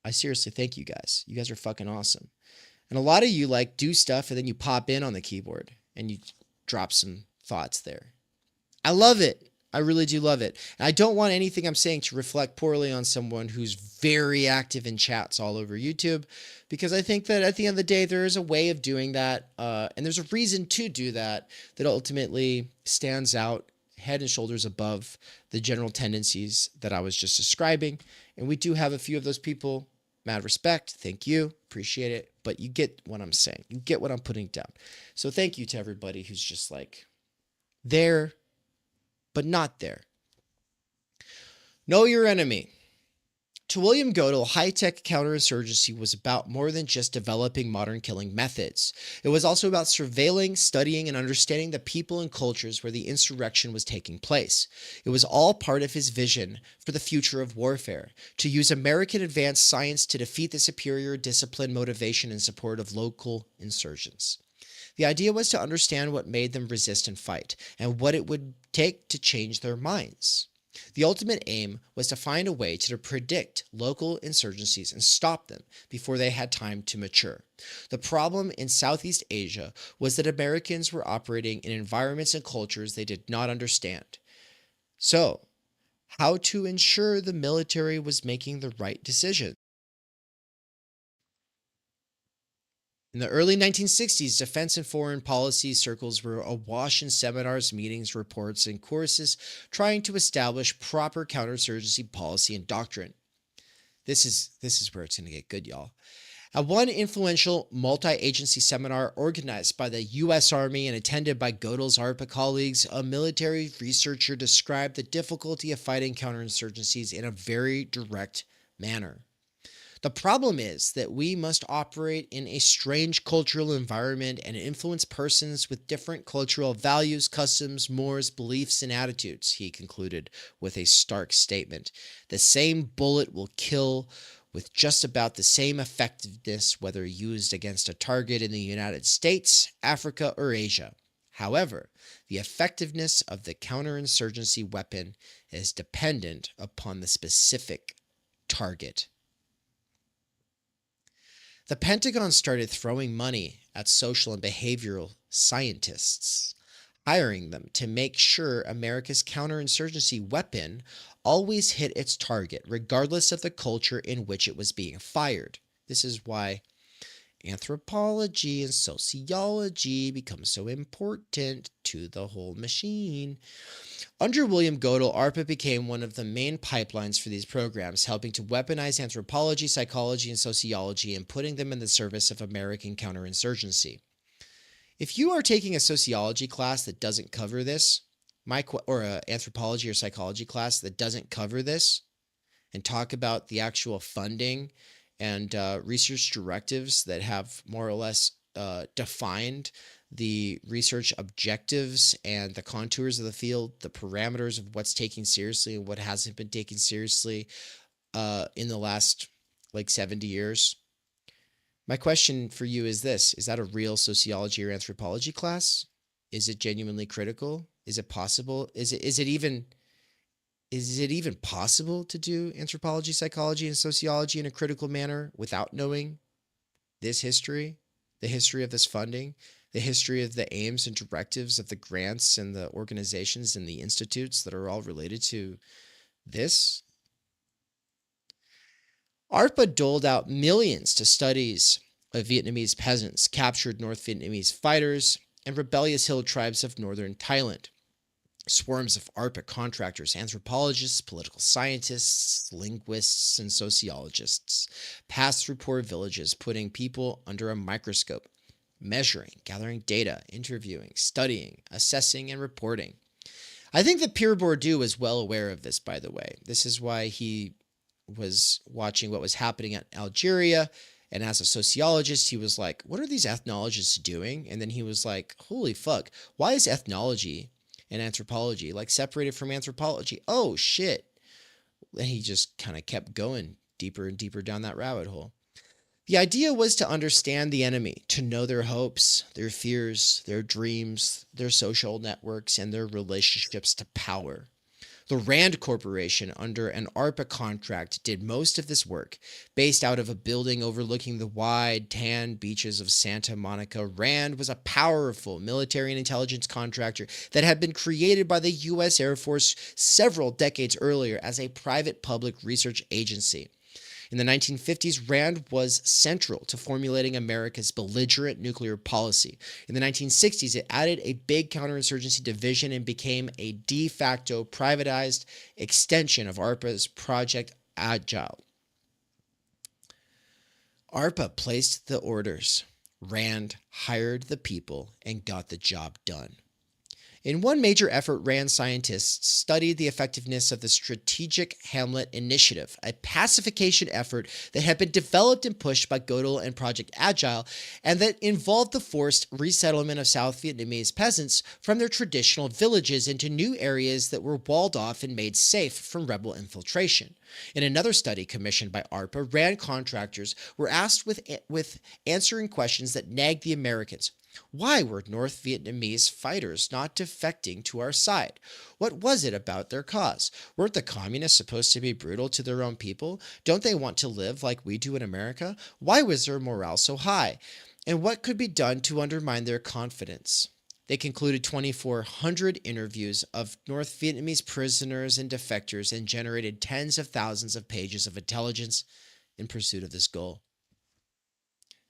I seriously thank you guys. You guys are fucking awesome. And a lot of you like do stuff and then you pop in on the keyboard and you drop some thoughts there. I love it. I really do love it. And I don't want anything I'm saying to reflect poorly on someone who's very active in chats all over YouTube, because I think that at the end of the day, there is a way of doing that. And there's a reason to do that ultimately stands out head and shoulders above the general tendencies that I was just describing. And we do have a few of those people. Mad respect. Thank you. Appreciate it. But you get what I'm saying. You get what I'm putting down. So thank you to everybody who's just like there, but not there. Know your enemy. To William Godel, high-tech counterinsurgency was about more than just developing modern killing methods. It was also about surveilling, studying, and understanding the people and cultures where the insurrection was taking place. It was all part of his vision for the future of warfare, to use American advanced science to defeat the superior discipline, motivation, and support of local insurgents. The idea was to understand what made them resist and fight, and what it would take to change their minds. The ultimate aim was to find a way to predict local insurgencies and stop them before they had time to mature. The problem in Southeast Asia was that Americans were operating in environments and cultures they did not understand. So, how to ensure the military was making the right decision? In the early 1960s, defense and foreign policy circles were awash in seminars, meetings, reports, and courses trying to establish proper counterinsurgency policy and doctrine. This is where it's going to get good, y'all. At one influential multi-agency seminar organized by the U.S. Army and attended by Godel's ARPA colleagues, a military researcher described the difficulty of fighting counterinsurgencies in a very direct manner. The problem is that we must operate in a strange cultural environment and influence persons with different cultural values, customs, mores, beliefs, and attitudes, he concluded with a stark statement. The same bullet will kill with just about the same effectiveness whether used against a target in the United States, Africa, or Asia. However, the effectiveness of the counterinsurgency weapon is dependent upon the specific target. The Pentagon started throwing money at social and behavioral scientists, hiring them to make sure America's counterinsurgency weapon always hit its target, regardless of the culture in which it was being fired. This is why anthropology and sociology become so important to the whole machine. Under William Godel, ARPA became one of the main pipelines for these programs, helping to weaponize anthropology, psychology, and sociology and putting them in the service of American counterinsurgency. If you are taking a sociology class that doesn't cover this, or an anthropology or psychology class that doesn't cover this, and talk about the actual funding and research directives that have more or less defined the research objectives and the contours of the field, the parameters of what's taken seriously and what hasn't been taken seriously in the last 70 years. My question for you is this: is that a real sociology or anthropology class? Is it genuinely critical? Is it possible? Is it even possible to do anthropology, psychology, and sociology in a critical manner without knowing this history, the history of this funding, the history of the aims and directives of the grants and the organizations and the institutes that are all related to this? ARPA doled out millions to studies of Vietnamese peasants, captured North Vietnamese fighters, and rebellious hill tribes of northern Thailand. Swarms of ARPA contractors, anthropologists, political scientists, linguists, and sociologists passed through poor villages, putting people under a microscope, measuring, gathering data, interviewing, studying, assessing, and reporting. I think that Pierre Bourdieu was well aware of this, by the way. This is why he was watching what was happening in Algeria, and as a sociologist, he was like, what are these ethnologists doing? And then he was like, holy fuck, why is ethnology and anthropology separated from anthropology? Oh shit. And he just kind of kept going deeper and deeper down that rabbit hole. The idea was to understand the enemy, to know their hopes, their fears, their dreams, their social networks, and their relationships to power. The Rand Corporation, under an ARPA contract, did most of this work. Based out of a building overlooking the wide, tan beaches of Santa Monica, Rand was a powerful military and intelligence contractor that had been created by the U.S. Air Force several decades earlier as a private public research agency. In the 1950s, Rand was central to formulating America's belligerent nuclear policy. In the 1960s, it added a big counterinsurgency division and became a de facto privatized extension of ARPA's Project Agile. ARPA placed the orders. Rand hired the people and got the job done. In one major effort, Rand scientists studied the effectiveness of the Strategic Hamlet Initiative, a pacification effort that had been developed and pushed by Godel and Project Agile, and that involved the forced resettlement of South Vietnamese peasants from their traditional villages into new areas that were walled off and made safe from rebel infiltration. In another study commissioned by ARPA, Rand contractors were asked with answering questions that nagged the Americans. Why were North Vietnamese fighters not defecting to our side? What was it about their cause? Weren't the communists supposed to be brutal to their own people? Don't they want to live like we do in America? Why was their morale so high? And what could be done to undermine their confidence? They concluded 2,400 interviews of North Vietnamese prisoners and defectors and generated tens of thousands of pages of intelligence in pursuit of this goal.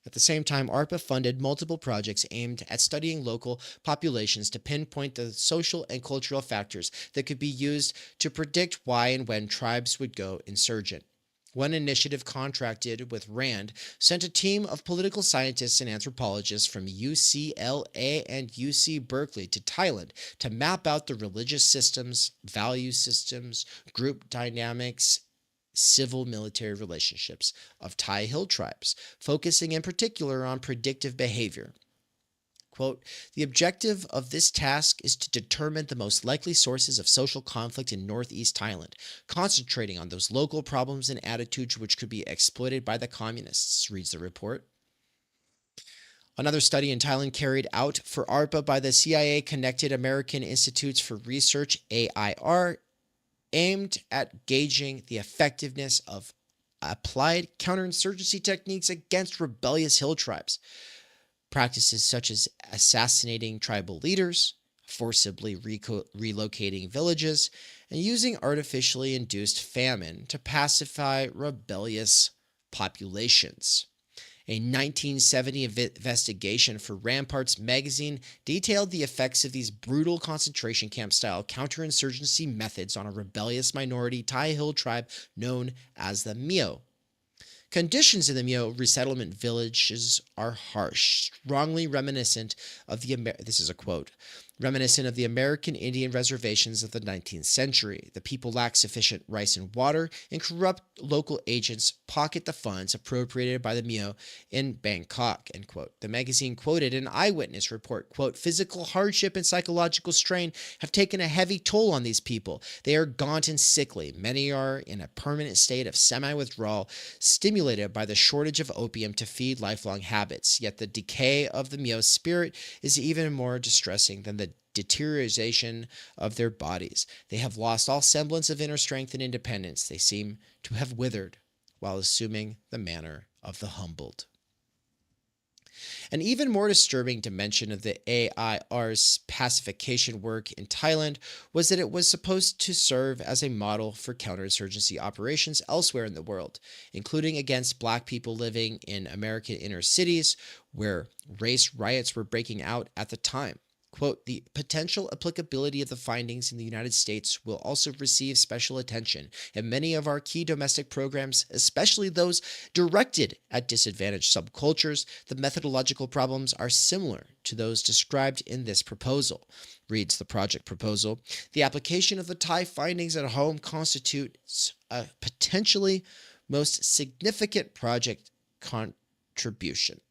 At the same time, ARPA funded multiple projects aimed at studying local populations to pinpoint the social and cultural factors that could be used to predict why and when tribes would go insurgent. One initiative contracted with Rand sent a team of political scientists and anthropologists from UCLA and UC Berkeley to Thailand to map out the religious systems, value systems, group dynamics, civil-military relationships of Thai hill tribes, focusing in particular on predictive behavior. Quote, the objective of this task is to determine the most likely sources of social conflict in northeast Thailand, concentrating on those local problems and attitudes which could be exploited by the communists, reads the report. Another study in Thailand carried out for ARPA by the CIA-connected American Institutes for Research, AIR, aimed at gauging the effectiveness of applied counterinsurgency techniques against rebellious hill tribes. Practices such as assassinating tribal leaders, forcibly relocating villages, and using artificially induced famine to pacify rebellious populations. A 1970 investigation for Ramparts magazine detailed the effects of these brutal concentration camp-style counterinsurgency methods on a rebellious minority Thai hill tribe known as the Mio. Conditions in the Mio resettlement villages are harsh, strongly reminiscent of the this is a quote, reminiscent of the American Indian reservations of the 19th century. The people lack sufficient rice and water, and corrupt local agents pocket the funds appropriated by the Mio in Bangkok, end quote. The magazine quoted an eyewitness report, quote, physical hardship and psychological strain have taken a heavy toll on these people. They are gaunt and sickly. Many are in a permanent state of semi-withdrawal, stimulated by the shortage of opium to feed lifelong habits. Yet the decay of the Mio spirit is even more distressing than the deterioration of their bodies. They have lost all semblance of inner strength and independence. They seem to have withered while assuming the manner of the humbled. An even more disturbing dimension of the AIR's pacification work in Thailand was that it was supposed to serve as a model for counterinsurgency operations elsewhere in the world, including against black people living in American inner cities where race riots were breaking out at the time. Quote, the potential applicability of the findings in the United States will also receive special attention, and many of our key domestic programs, especially those directed at disadvantaged subcultures, the methodological problems are similar to those described in this proposal, reads the project proposal. The application of the Thai findings at home constitutes a potentially most significant project contribution,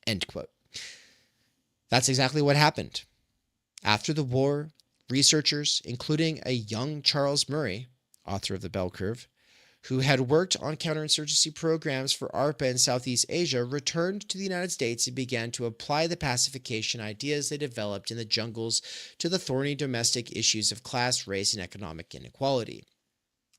end quote. That's exactly what happened. After the war, researchers, including a young Charles Murray, author of The Bell Curve, who had worked on counterinsurgency programs for ARPA in Southeast Asia, returned to the United States and began to apply the pacification ideas they developed in the jungles to the thorny domestic issues of class, race, and economic inequality.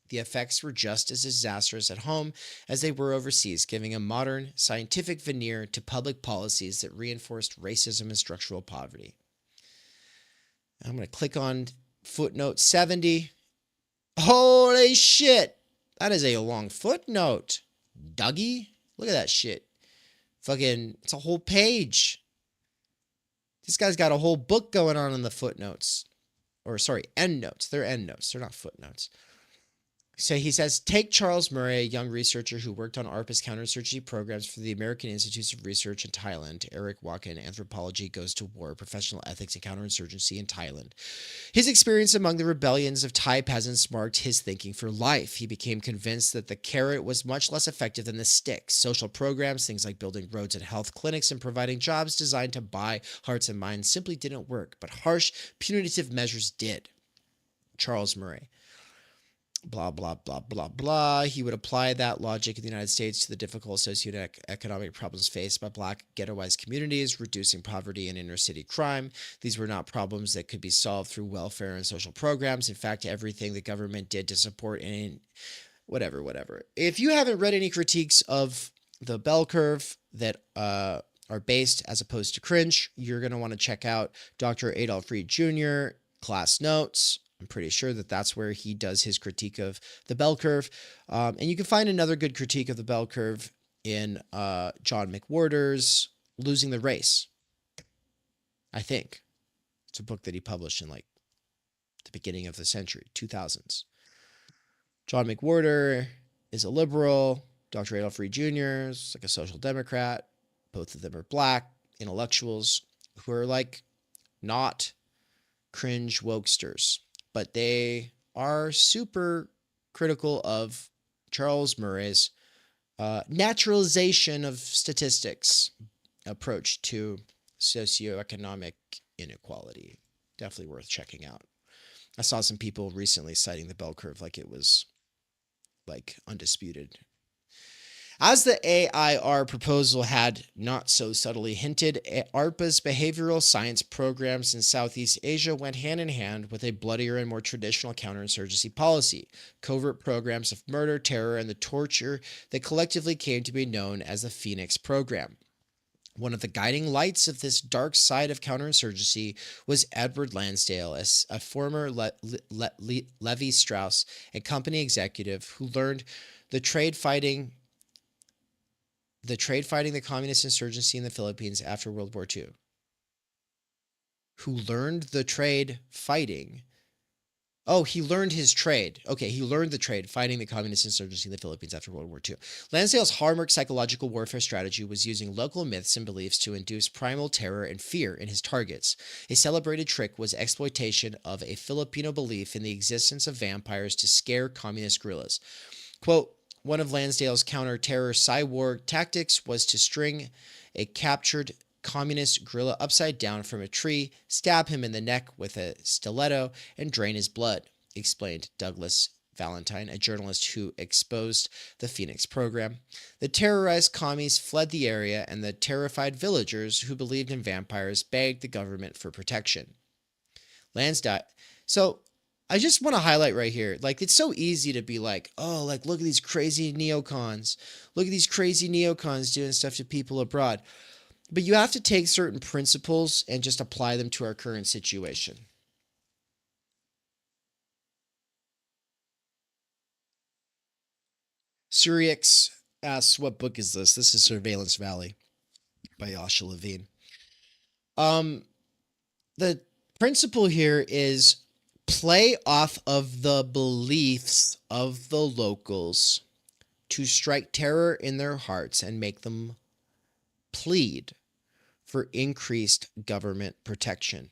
The effects were just as disastrous at home as they were overseas, giving a modern, scientific veneer to public policies that reinforced racism and structural poverty. I'm going to click on footnote 70. Holy shit! That is a long footnote. Dougie? Look at that shit. Fucking, it's a whole page. This guy's got a whole book going on in the footnotes. Or, sorry, endnotes. They're endnotes. They're not footnotes. So he says, take Charles Murray, a young researcher who worked on ARPA's counterinsurgency programs for the American Institutes of Research in Thailand. Eric Wakan, Anthropology Goes to War, Professional Ethics and Counterinsurgency in Thailand. His experience among the rebellions of Thai peasants marked his thinking for life. He became convinced that the carrot was much less effective than the stick. Social programs, things like building roads and health clinics and providing jobs designed to buy hearts and minds simply didn't work, but harsh, punitive measures did. Charles Murray. Blah, blah, blah, blah, blah. He would apply that logic in the United States to the difficult socioeconomic problems faced by black ghettoized communities, reducing poverty and inner city crime. These were not problems that could be solved through welfare and social programs. In fact, everything the government did to support and whatever. If you haven't read any critiques of the bell curve that are based as opposed to cringe, you're going to want to check out Dr. Adolph Reed Jr., Class Notes. I'm pretty sure that that's where he does his critique of the bell curve. And you can find another good critique of the bell curve in John McWhorter's Losing the Race. I think. It's a book that he published in like the beginning of the century, 2000s. John McWhorter is a liberal. Dr. Adolph Reed Jr. is like a social democrat. Both of them are black intellectuals who are like not cringe wokesters. But they are super critical of Charles Murray's naturalization of statistics approach to socioeconomic inequality. Definitely worth checking out. I saw some people recently citing the bell curve like it was like undisputed. As the AIR proposal had not so subtly hinted, ARPA's behavioral science programs in Southeast Asia went hand in hand with a bloodier and more traditional counterinsurgency policy, covert programs of murder, terror, and the torture that collectively came to be known as the Phoenix Program. One of the guiding lights of this dark side of counterinsurgency was Edward Lansdale, a former Levi Strauss and company executive who learned the trade fighting the communist insurgency in the Philippines after World War II. Who learned the trade fighting? Oh, he learned his trade. Okay, he learned the trade fighting the communist insurgency in the Philippines after World War II. Lansdale's hallmark psychological warfare strategy was using local myths and beliefs to induce primal terror and fear in his targets. A celebrated trick was exploitation of a Filipino belief in the existence of vampires to scare communist guerrillas. Quote, one of Lansdale's counter-terror cyborg tactics was to string a captured communist guerrilla upside down from a tree, stab him in the neck with a stiletto, and drain his blood, explained Douglas Valentine, a journalist who exposed the Phoenix Program. The terrorized commies fled the area, and the terrified villagers who believed in vampires begged the government for protection. Lansdale. So I just want to highlight right here, like, it's so easy to be like, oh, like, look at these crazy neocons. Look at these crazy neocons doing stuff to people abroad. But you have to take certain principles and just apply them to our current situation. Surix asks, what book is this? This is Surveillance Valley by Yasha Levine. The principle here is play off of the beliefs of the locals to strike terror in their hearts and make them plead for increased government protection.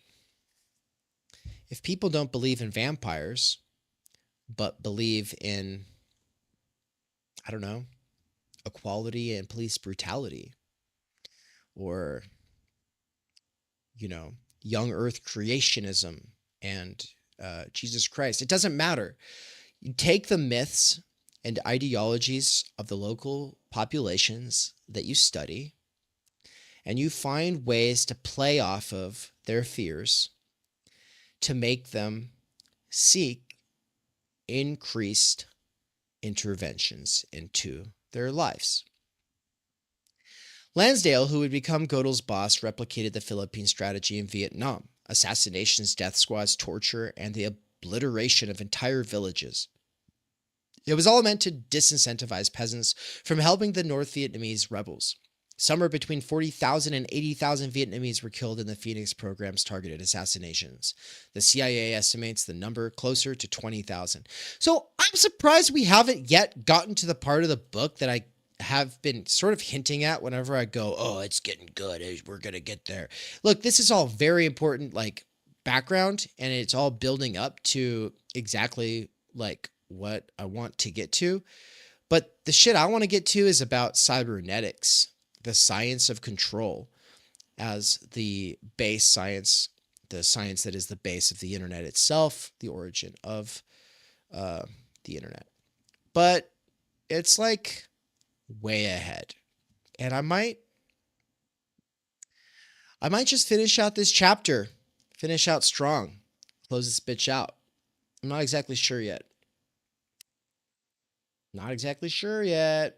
If people don't believe in vampires, but believe in, I don't know, equality and police brutality, or, young earth creationism and Jesus Christ, it doesn't matter. You take the myths and ideologies of the local populations that you study, and you find ways to play off of their fears to make them seek increased interventions into their lives. Lansdale, who would become Godel's boss, replicated the Philippine strategy in Vietnam: assassinations, death squads, torture, and the obliteration of entire villages. It was all meant to disincentivize peasants from helping the North Vietnamese rebels. Somewhere between 40,000 and 80,000 Vietnamese were killed in the Phoenix program's targeted assassinations. The CIA estimates the number closer to 20,000. So I'm surprised we haven't yet gotten to the part of the book that I have been sort of hinting at whenever I go, oh, it's getting good, we're going to get there. Look, this is all very important, like, background, and it's all building up to exactly, like, what I want to get to. But the shit I want to get to is about cybernetics, the science of control, as the base science, the science that is the base of the internet itself, the origin of the internet. But it's like way ahead. And I might just finish out this chapter, finish out strong, close this bitch out. I'm not exactly sure yet. Not exactly sure yet.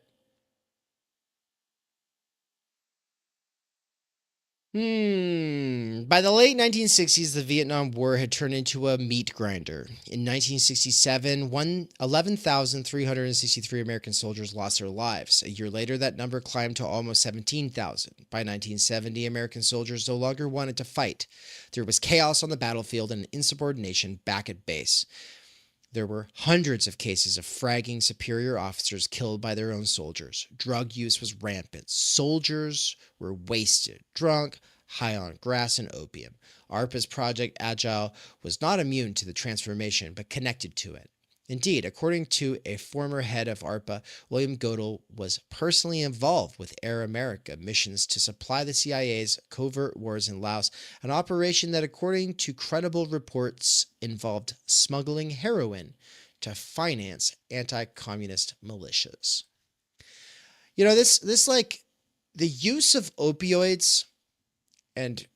By the late 1960s, the Vietnam War had turned into a meat grinder. In 1967, 11,363 American soldiers lost their lives. A year later, that number climbed to almost 17,000. By 1970, American soldiers no longer wanted to fight. There was chaos on the battlefield and insubordination back at base. There were hundreds of cases of fragging superior officers killed by their own soldiers. Drug use was rampant. Soldiers were wasted, drunk, high on grass and opium. ARPA's Project Agile was not immune to the transformation, but connected to it. Indeed, according to a former head of ARPA, William Godel was personally involved with Air America missions to supply the CIA's covert wars in Laos, an operation that, according to credible reports, involved smuggling heroin to finance anti-communist militias. You know, this like the use of opioids, and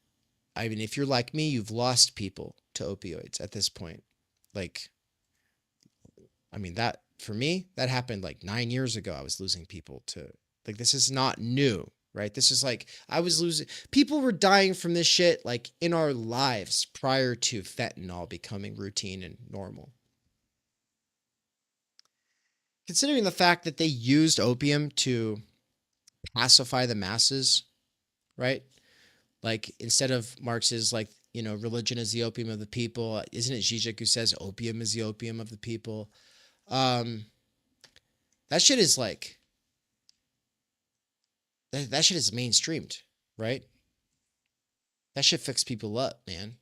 I mean, if you're like me, you've lost people to opioids at this point. Like, I mean, that for me, that happened like 9 years ago. I was losing people to, like, this is not new, right? This is like, I was losing, people were dying from this shit like in our lives prior to fentanyl becoming routine and normal. Considering the fact that they used opium to pacify the masses, right? Like, instead of Marx's, like, you know, religion is the opium of the people. Isn't it Zizek who says opium is the opium of the people? That shit is like, that shit is mainstreamed, right? That shit fucks people up, man.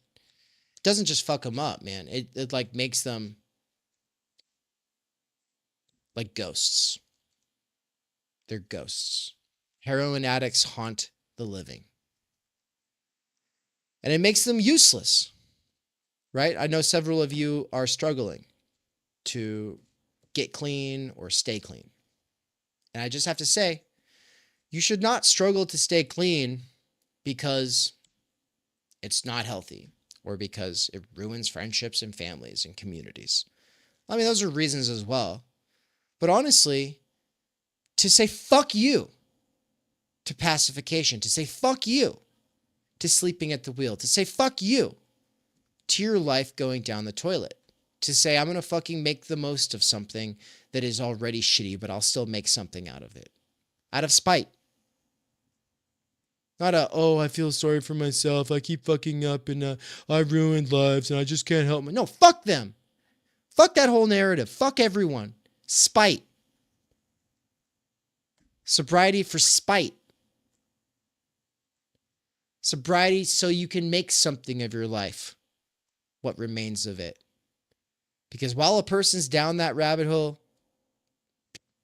It doesn't just fuck them up, man. It like makes them like ghosts. They're ghosts. Heroin addicts haunt the living. And it makes them useless, right? I know several of you are struggling to get clean or stay clean. And I just have to say, you should not struggle to stay clean because it's not healthy or because it ruins friendships and families and communities. I mean, those are reasons as well. But honestly, to say fuck you to pacification, to say fuck you to sleeping at the wheel, to say fuck you to your life going down the toilet, to say I'm going to fucking make the most of something that is already shitty, but I'll still make something out of it. Out of spite. Not oh, I feel sorry for myself. I keep fucking up and I ruined lives and I just can't help No, fuck them. Fuck that whole narrative. Fuck everyone. Spite. Sobriety for spite. Sobriety so you can make something of your life. What remains of it. Because while a person's down that rabbit hole,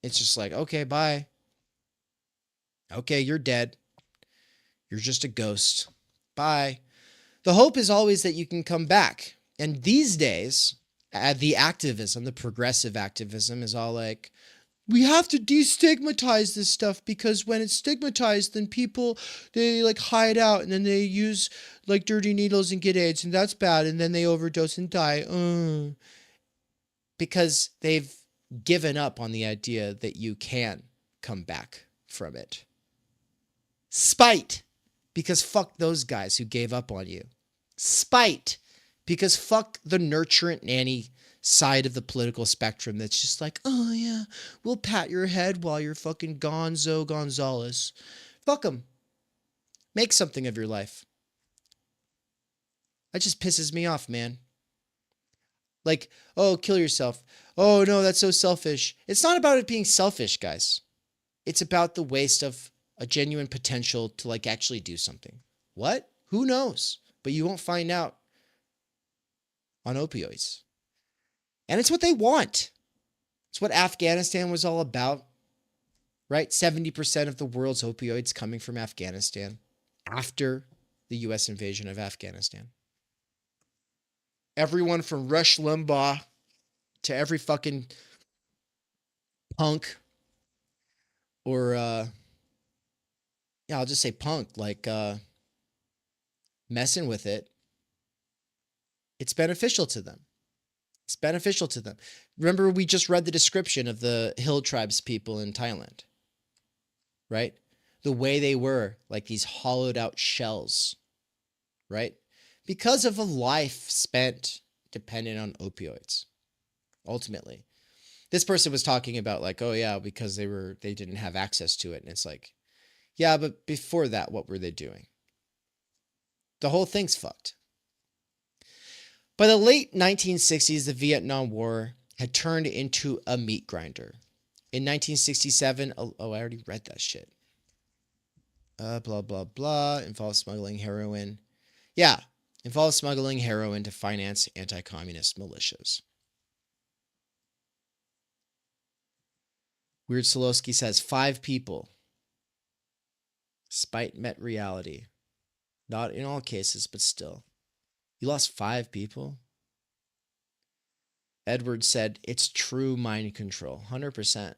it's just like, okay, bye. Okay, you're dead. You're just a ghost. Bye. The hope is always that you can come back. And these days, the activism, the progressive activism is all like, we have to destigmatize this stuff because when it's stigmatized, then people, they like hide out and then they use like dirty needles and get AIDS and that's bad. And then they overdose and die. Because they've given up on the idea that you can come back from it. Spite. Because fuck those guys who gave up on you. Spite. Because fuck the nurturant nanny side of the political spectrum that's just like, oh yeah, we'll pat your head while you're fucking Gonzo Gonzalez. Fuck them. Make something of your life. That just pisses me off, man. Like, oh, kill yourself. Oh no, that's so selfish. It's not about it being selfish, guys. It's about the waste of a genuine potential to like actually do something. What? Who knows? But you won't find out on opioids. And it's what they want. It's what Afghanistan was all about, right? 70% of the world's opioids coming from Afghanistan after the U.S. invasion of Afghanistan. Everyone from Rush Limbaugh to every fucking punk or, I'll just say punk, like messing with it. It's beneficial to them. It's beneficial to them. Remember, we just read the description of the hill tribes people in Thailand, right? The way they were, like these hollowed out shells, right? Because of a life spent dependent on opioids, ultimately. This person was talking about like, oh yeah, because they didn't have access to it. And it's like, yeah, but before that, what were they doing? The whole thing's fucked. By the late 1960s, the Vietnam War had turned into a meat grinder. In 1967, I already read that shit. Blah, blah, blah, involves smuggling heroin. Yeah, involves smuggling heroin to finance anti-communist militias. Weird Solowski says 5 people. Spite met reality. Not in all cases, but still. You lost 5 people? Edward said, it's true mind control. 100%.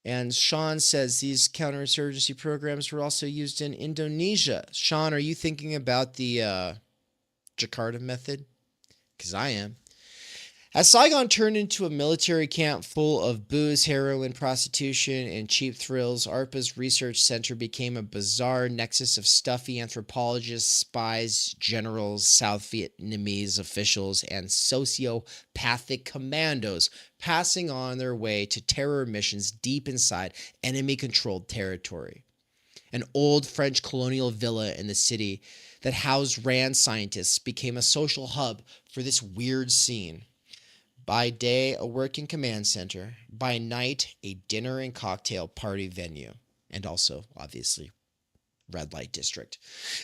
And Sean says these counterinsurgency programs were also used in Indonesia. Sean, are you thinking about the Jakarta method? Because I am. As Saigon turned into a military camp full of booze, heroin, prostitution, and cheap thrills, ARPA's research center became a bizarre nexus of stuffy anthropologists, spies, generals, South Vietnamese officials, and sociopathic commandos passing on their way to terror missions deep inside enemy-controlled territory. An old French colonial villa in the city that housed RAND scientists became a social hub for this weird scene. By day, a working command center. By night, a dinner and cocktail party venue. And also, obviously, red light district.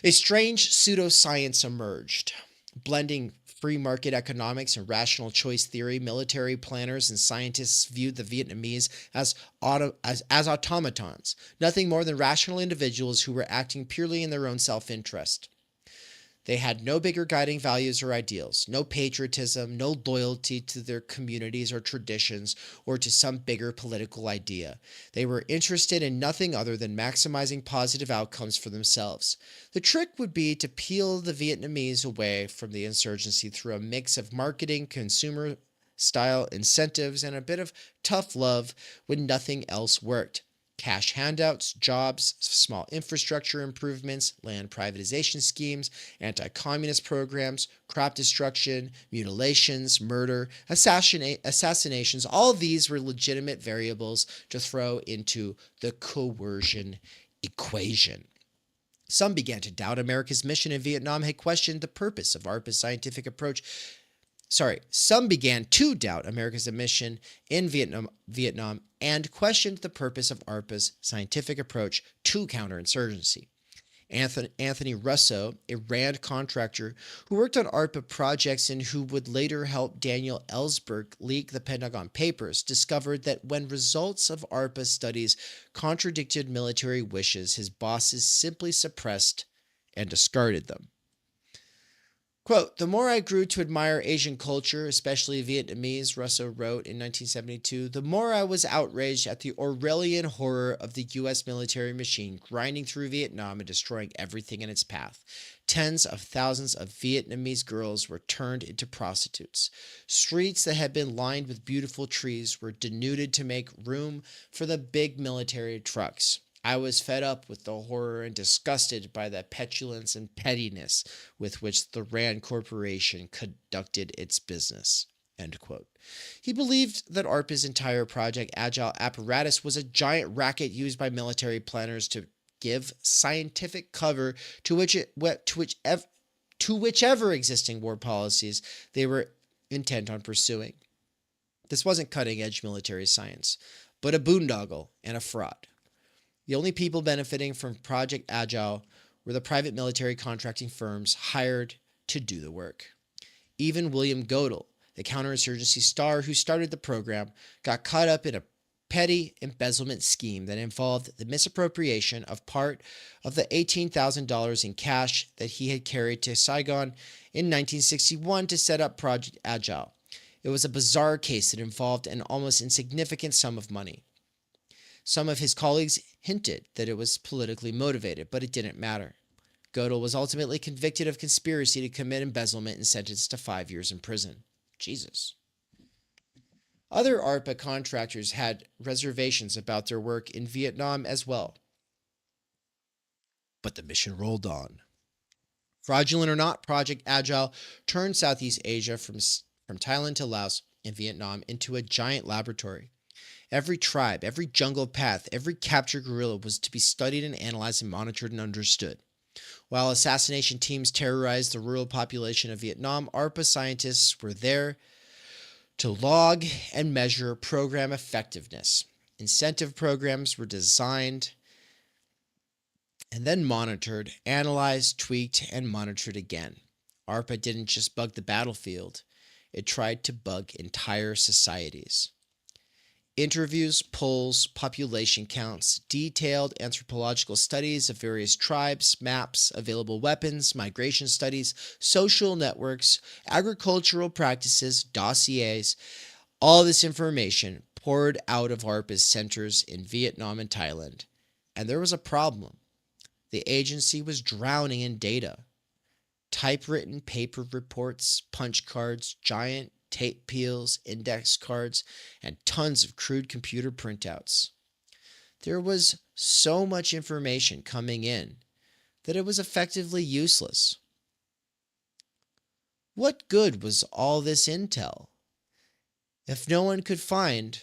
A strange pseudoscience emerged. Blending free market economics and rational choice theory, military planners and scientists viewed the Vietnamese as automatons, nothing more than rational individuals who were acting purely in their own self-interest. They had no bigger guiding values or ideals, no patriotism, no loyalty to their communities or traditions, or to some bigger political idea. They were interested in nothing other than maximizing positive outcomes for themselves. The trick would be to peel the Vietnamese away from the insurgency through a mix of marketing, consumer-style incentives, and a bit of tough love when nothing else worked. Cash handouts, jobs, small infrastructure improvements, land privatization schemes, anti-communist programs, crop destruction, mutilations, murder, assassinations, all of these were legitimate variables to throw into the coercion equation. Some began to doubt America's mission in Vietnam, had questioned the purpose of ARPA's scientific approach. Some began to doubt America's mission in Vietnam and questioned the purpose of ARPA's scientific approach to counterinsurgency. Anthony Russo, a RAND contractor who worked on ARPA projects and who would later help Daniel Ellsberg leak the Pentagon Papers, discovered that when results of ARPA studies contradicted military wishes, his bosses simply suppressed and discarded them. Quote, the more I grew to admire Asian culture, especially Vietnamese, Russo wrote in 1972, the more I was outraged at the Orwellian horror of the U.S. military machine grinding through Vietnam and destroying everything in its path. Tens of thousands of Vietnamese girls were turned into prostitutes. Streets that had been lined with beautiful trees were denuded to make room for the big military trucks. I was fed up with the horror and disgusted by the petulance and pettiness with which the RAND Corporation conducted its business. End quote. He believed that ARPA's entire Project Agile apparatus was a giant racket used by military planners to give scientific cover to whichever existing war policies they were intent on pursuing. This wasn't cutting-edge military science, but a boondoggle and a fraud. The only people benefiting from Project Agile were the private military contracting firms hired to do the work. Even William Godel, the counterinsurgency star who started the program, got caught up in a petty embezzlement scheme that involved the misappropriation of part of the $18,000 in cash that he had carried to Saigon in 1961 to set up Project Agile. It was a bizarre case that involved an almost insignificant sum of money. Some of his colleagues hinted that it was politically motivated, but it didn't matter. Godel was ultimately convicted of conspiracy to commit embezzlement and sentenced to 5 years in prison. Jesus. Other ARPA contractors had reservations about their work in Vietnam as well. But the mission rolled on. Fraudulent or not, Project Agile turned Southeast Asia from Thailand to Laos and Vietnam into a giant laboratory. Every tribe, every jungle path, every captured guerrilla was to be studied and analyzed and monitored and understood. While assassination teams terrorized the rural population of Vietnam, ARPA scientists were there to log and measure program effectiveness. Incentive programs were designed and then monitored, analyzed, tweaked, and monitored again. ARPA didn't just bug the battlefield. It tried to bug entire societies. Interviews, polls, population counts, detailed anthropological studies of various tribes, maps, available weapons, migration studies, social networks, agricultural practices, dossiers, all this information poured out of ARPA's centers in Vietnam and Thailand. And there was a problem. The agency was drowning in data. Typewritten paper reports, punch cards, giant tape peels, index cards, and tons of crude computer printouts. There was so much information coming in that it was effectively useless. What good was all this intel if no one could find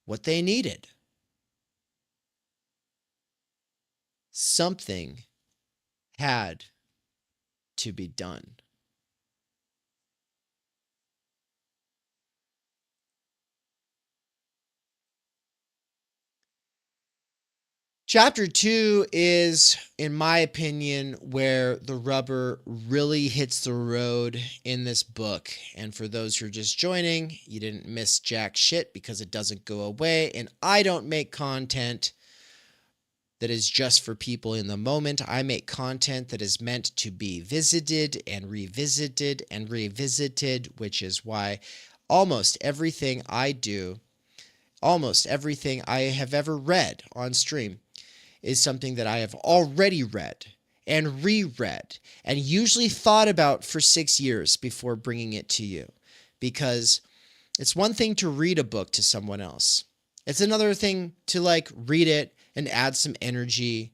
what they needed? Something had to be done. Chapter 2 is, in my opinion, where the rubber really hits the road in this book. And for those who are just joining, you didn't miss jack shit because it doesn't go away. And I don't make content that is just for people in the moment. I make content that is meant to be visited and revisited, which is why almost everything I do, almost everything I have ever read on stream, is something that I have already read and reread and usually thought about for 6 years before bringing it to you. Because it's one thing to read a book to someone else. It's another thing to read it and add some energy,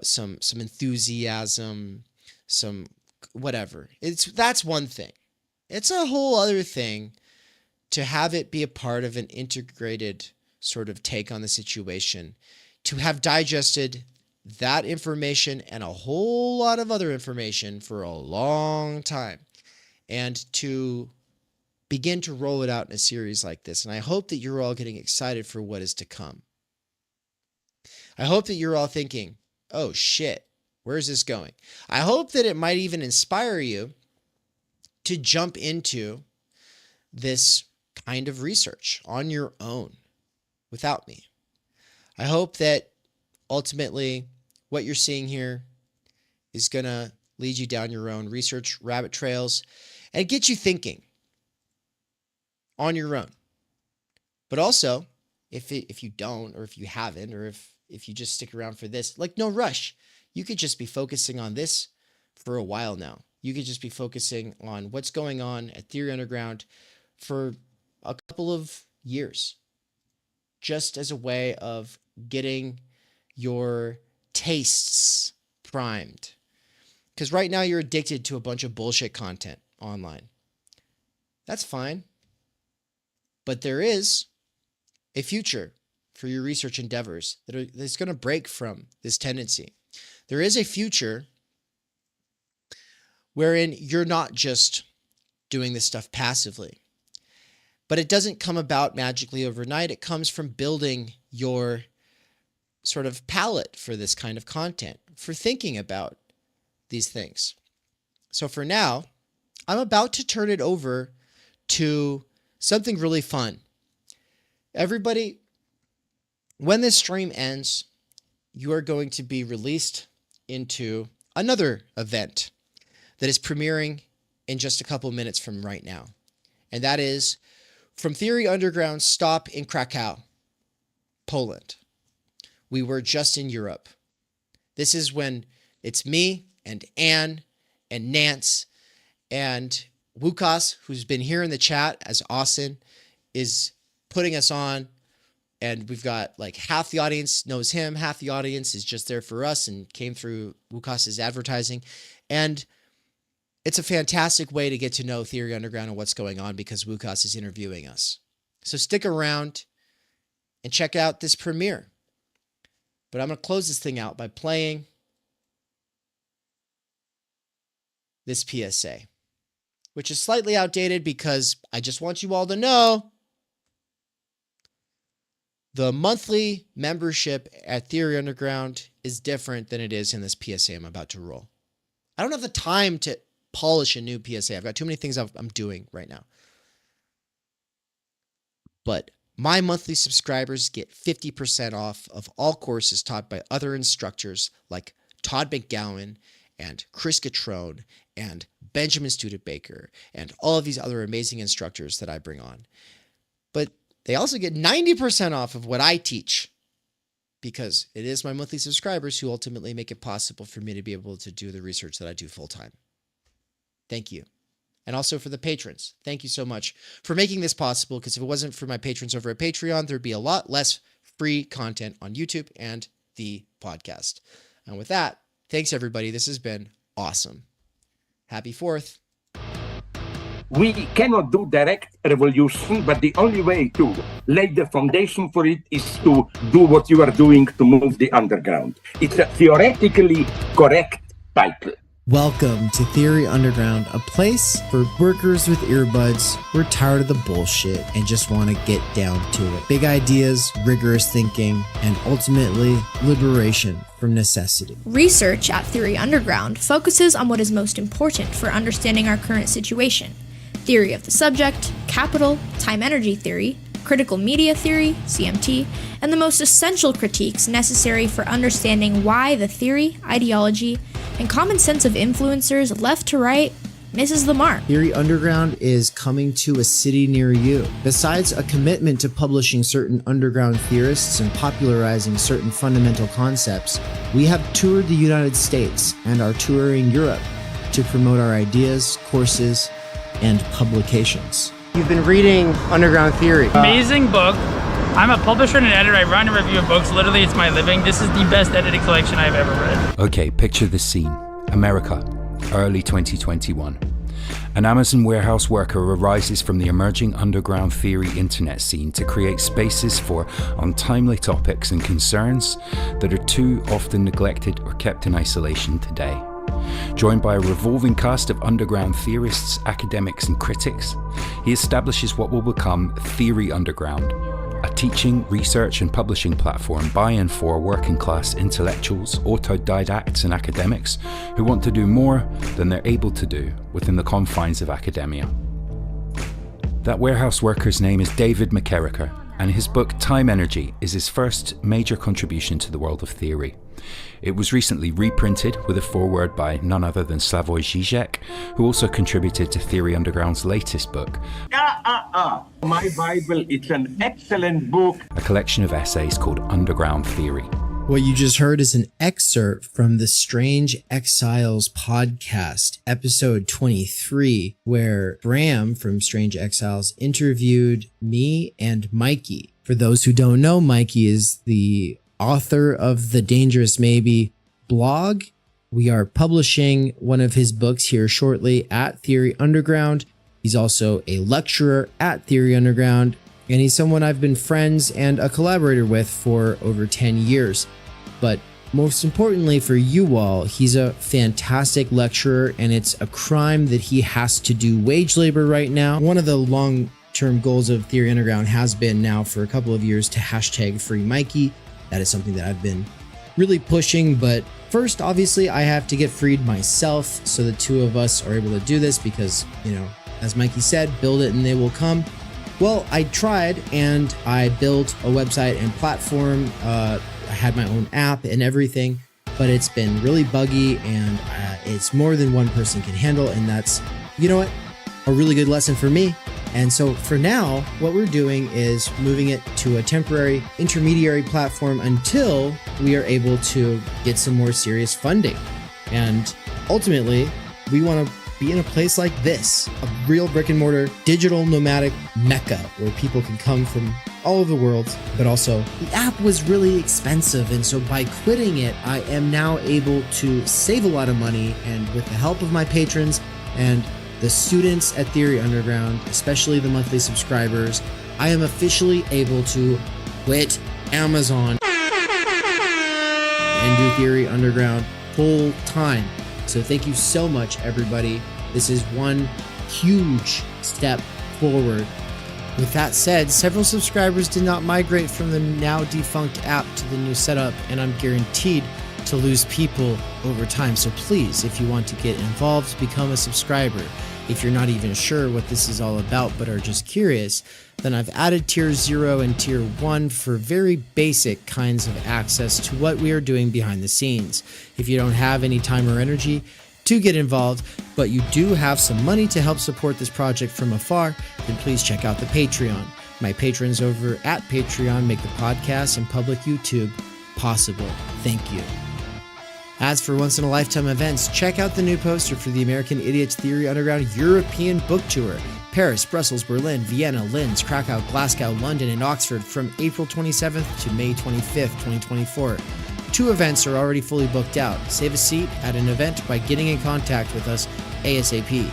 some enthusiasm, some whatever. That's one thing. It's a whole other thing to have it be a part of an integrated sort of take on the situation, to have digested that information and a whole lot of other information for a long time, and to begin to roll it out in a series like this. And I hope that you're all getting excited for what is to come. I hope that you're all thinking, oh shit, where's this going? I hope that it might even inspire you to jump into this kind of research on your own without me. I hope that ultimately what you're seeing here is going to lead you down your own research rabbit trails and get you thinking on your own. But also, if you don't, or if you haven't, or if you just stick around for this, no rush. You could just be focusing on this for a while now. You could just be focusing on what's going on at Theory Underground for a couple of years, just as a way of getting your tastes primed. Because right now you're addicted to a bunch of bullshit content online. That's fine. But there is a future for your research endeavors that's going to break from this tendency. There is a future wherein you're not just doing this stuff passively. But it doesn't come about magically overnight. It comes from building your sort of palette for this kind of content, for thinking about these things. So for now, I'm about to turn it over to something really fun. Everybody, when this stream ends, you are going to be released into another event that is premiering in just a couple minutes from right now. And that is From Theory Underground's stop in Krakow, Poland. We were just in Europe. This is when it's me and Anne and Nance and Wukas, who's been here in the chat as Austin, is putting us on. And we've got half the audience knows him, half the audience is just there for us and came through Wukas's advertising. And it's a fantastic way to get to know Theory Underground and what's going on because Wukas is interviewing us. So stick around and check out this premiere. But I'm going to close this thing out by playing this PSA, which is slightly outdated because I just want you all to know the monthly membership at Theory Underground is different than it is in this PSA I'm about to roll. I don't have the time to polish a new PSA. I've got too many things I'm doing right now. but my monthly subscribers get 50% off of all courses taught by other instructors like Todd McGowan and Chris Catrone and Benjamin Studebaker and all of these other amazing instructors that I bring on. But they also get 90% off of what I teach, because it is my monthly subscribers who ultimately make it possible for me to be able to do the research that I do full time. Thank you. And also for the patrons, thank you so much for making this possible, because if it wasn't for my patrons over at Patreon, there'd be a lot less free content on YouTube and the podcast. And with that, thanks everybody. This has been awesome. Happy 4th. We cannot do direct revolution, but the only way to lay the foundation for it is to do what you are doing to move the underground. It's a theoretically correct title. Welcome to Theory Underground, a place for workers with earbuds who are tired of the bullshit and just want to get down to it. Big ideas, rigorous thinking, and ultimately liberation from necessity. Research at Theory Underground focuses on what is most important for understanding our current situation. Theory of the subject, capital, time-energy theory, critical media theory, CMT, and the most essential critiques necessary for understanding why the theory, ideology, and common sense of influencers left to right misses the mark. Theory Underground is coming to a city near you. Besides a commitment to publishing certain underground theorists and popularizing certain fundamental concepts, we have toured the United States and are touring Europe to promote our ideas, courses, and publications. You've been reading Underground Theory. Amazing book. I'm a publisher and an editor. I run and review of books. Literally, it's my living. This is the best edited collection I've ever read. Okay, picture this scene. America, early 2021. An Amazon warehouse worker arises from the emerging underground theory internet scene to create spaces for untimely topics and concerns that are too often neglected or kept in isolation today. Joined by a revolving cast of underground theorists, academics, and critics, he establishes what will become Theory Underground, a teaching, research, and publishing platform by and for working class intellectuals, autodidacts, and academics who want to do more than they're able to do within the confines of academia. That warehouse worker's name is David McKerracher, and his book Time Energy is his first major contribution to the world of theory. It was recently reprinted with a foreword by none other than Slavoj Žižek, who also contributed to Theory Underground's latest book. My Bible, it's an excellent book. A collection of essays called Underground Theory. What you just heard is an excerpt from the Strange Exiles podcast, episode 23, where Bram from Strange Exiles interviewed me and Mikey. For those who don't know, Mikey is the author of the Dangerous Maybe blog. We are publishing one of his books here shortly at Theory Underground. He's also a lecturer at Theory Underground, and he's someone I've been friends and a collaborator with for over 10 years. But most importantly for you all, he's a fantastic lecturer, and it's a crime that he has to do wage labor right now. One of the long-term goals of Theory Underground has been now for a couple of years to hashtag free Mikey. That is something that I've been really pushing, but first, obviously, I have to get freed myself, so the two of us are able to do this because, you know, as Mikey said, build it and they will come. Well, I tried and I built a website and platform. I had my own app and everything, but it's been really buggy and it's more than one person can handle, and that's, you know what, a really good lesson for me. And so for now, what we're doing is moving it to a temporary intermediary platform until we are able to get some more serious funding. And ultimately, we want to be in a place like this, a real brick and mortar digital nomadic mecca where people can come from all over the world. But also, the app was really expensive, and so by quitting it, I am now able to save a lot of money, and with the help of my patrons and the students at Theory Underground, especially the monthly subscribers, I am officially able to quit Amazon and do Theory Underground full time. So thank you so much, everybody. This is one huge step forward. With that said, several subscribers did not migrate from the now defunct app to the new setup, and I'm guaranteed to lose people over time. So please, if you want to get involved, become a subscriber. If you're not even sure what this is all about but are just curious, then I've added Tier 0 and Tier 1 for very basic kinds of access to what we are doing behind the scenes. If you don't have any time or energy to get involved, but you do have some money to help support this project from afar, then please check out the Patreon. My patrons over at Patreon make the podcast and public YouTube possible. Thank you. As for once-in-a-lifetime events, check out the new poster for the American Idiots Theory Underground European Book Tour. Paris, Brussels, Berlin, Vienna, Linz, Krakow, Glasgow, London, and Oxford from April 27th to May 25th, 2024. 2 events are already fully booked out. Save a seat at an event by getting in contact with us ASAP.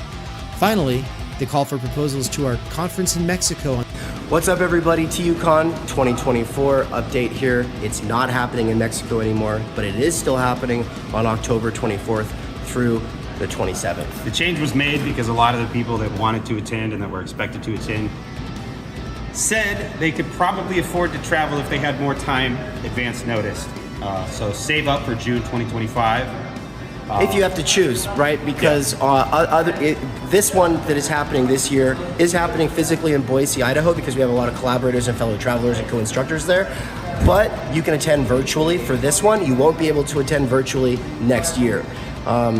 Finally, the call for proposals to our conference in Mexico. What's up, everybody? TUCon 2024 update here. It's not happening in Mexico anymore, but it is still happening on October 24th through the 27th. The change was made because a lot of the people that wanted to attend and that were expected to attend said they could probably afford to travel if they had more time advance notice. So save up for June 2025. If you have to choose, right? Because this one that is happening this year is happening physically in Boise, Idaho, because we have a lot of collaborators and fellow travelers and co-instructors there. But you can attend virtually for this one. You won't be able to attend virtually next year.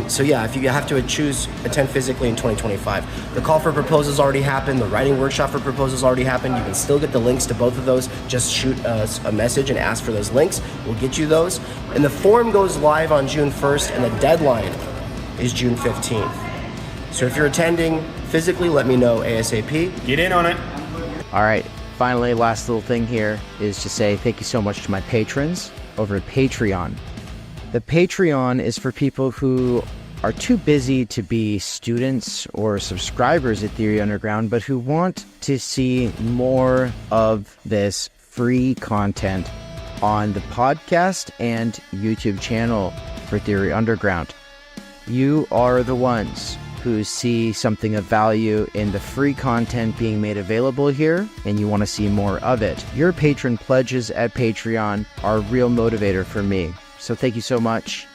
So yeah, if you have to choose, attend physically in 2025. The call for proposals already happened. The writing workshop for proposals already happened. You can still get the links to both of those. Just shoot us a message and ask for those links. We'll get you those. And the form goes live on June 1st, and the deadline is June 15th. So if you're attending physically, let me know ASAP. Get in on it. All right. Finally, last little thing here is to say thank you so much to my patrons over at Patreon. The Patreon is for people who are too busy to be students or subscribers at Theory Underground, but who want to see more of this free content on the podcast and YouTube channel for Theory Underground. You are the ones who see something of value in the free content being made available here, and you want to see more of it. Your patron pledges at Patreon are a real motivator for me. So thank you so much,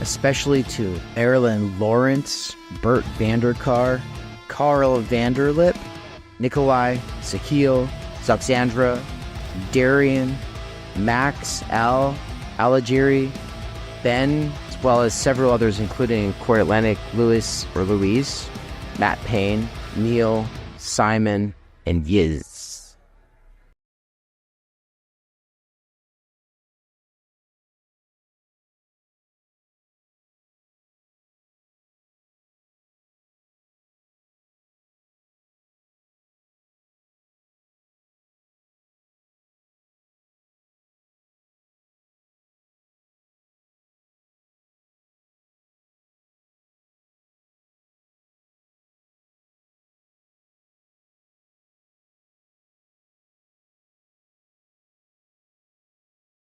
especially to Marilyn Lawrence, Bert Vanderkar, Carl Vanderlip, Nikolai, Sakil, Zoxandra, Darian, Max, Al, Alagiri, Ben, as well as several others including Core Atlantic, Louis or Louise, Matt Payne, Neil, Simon, and Yiz.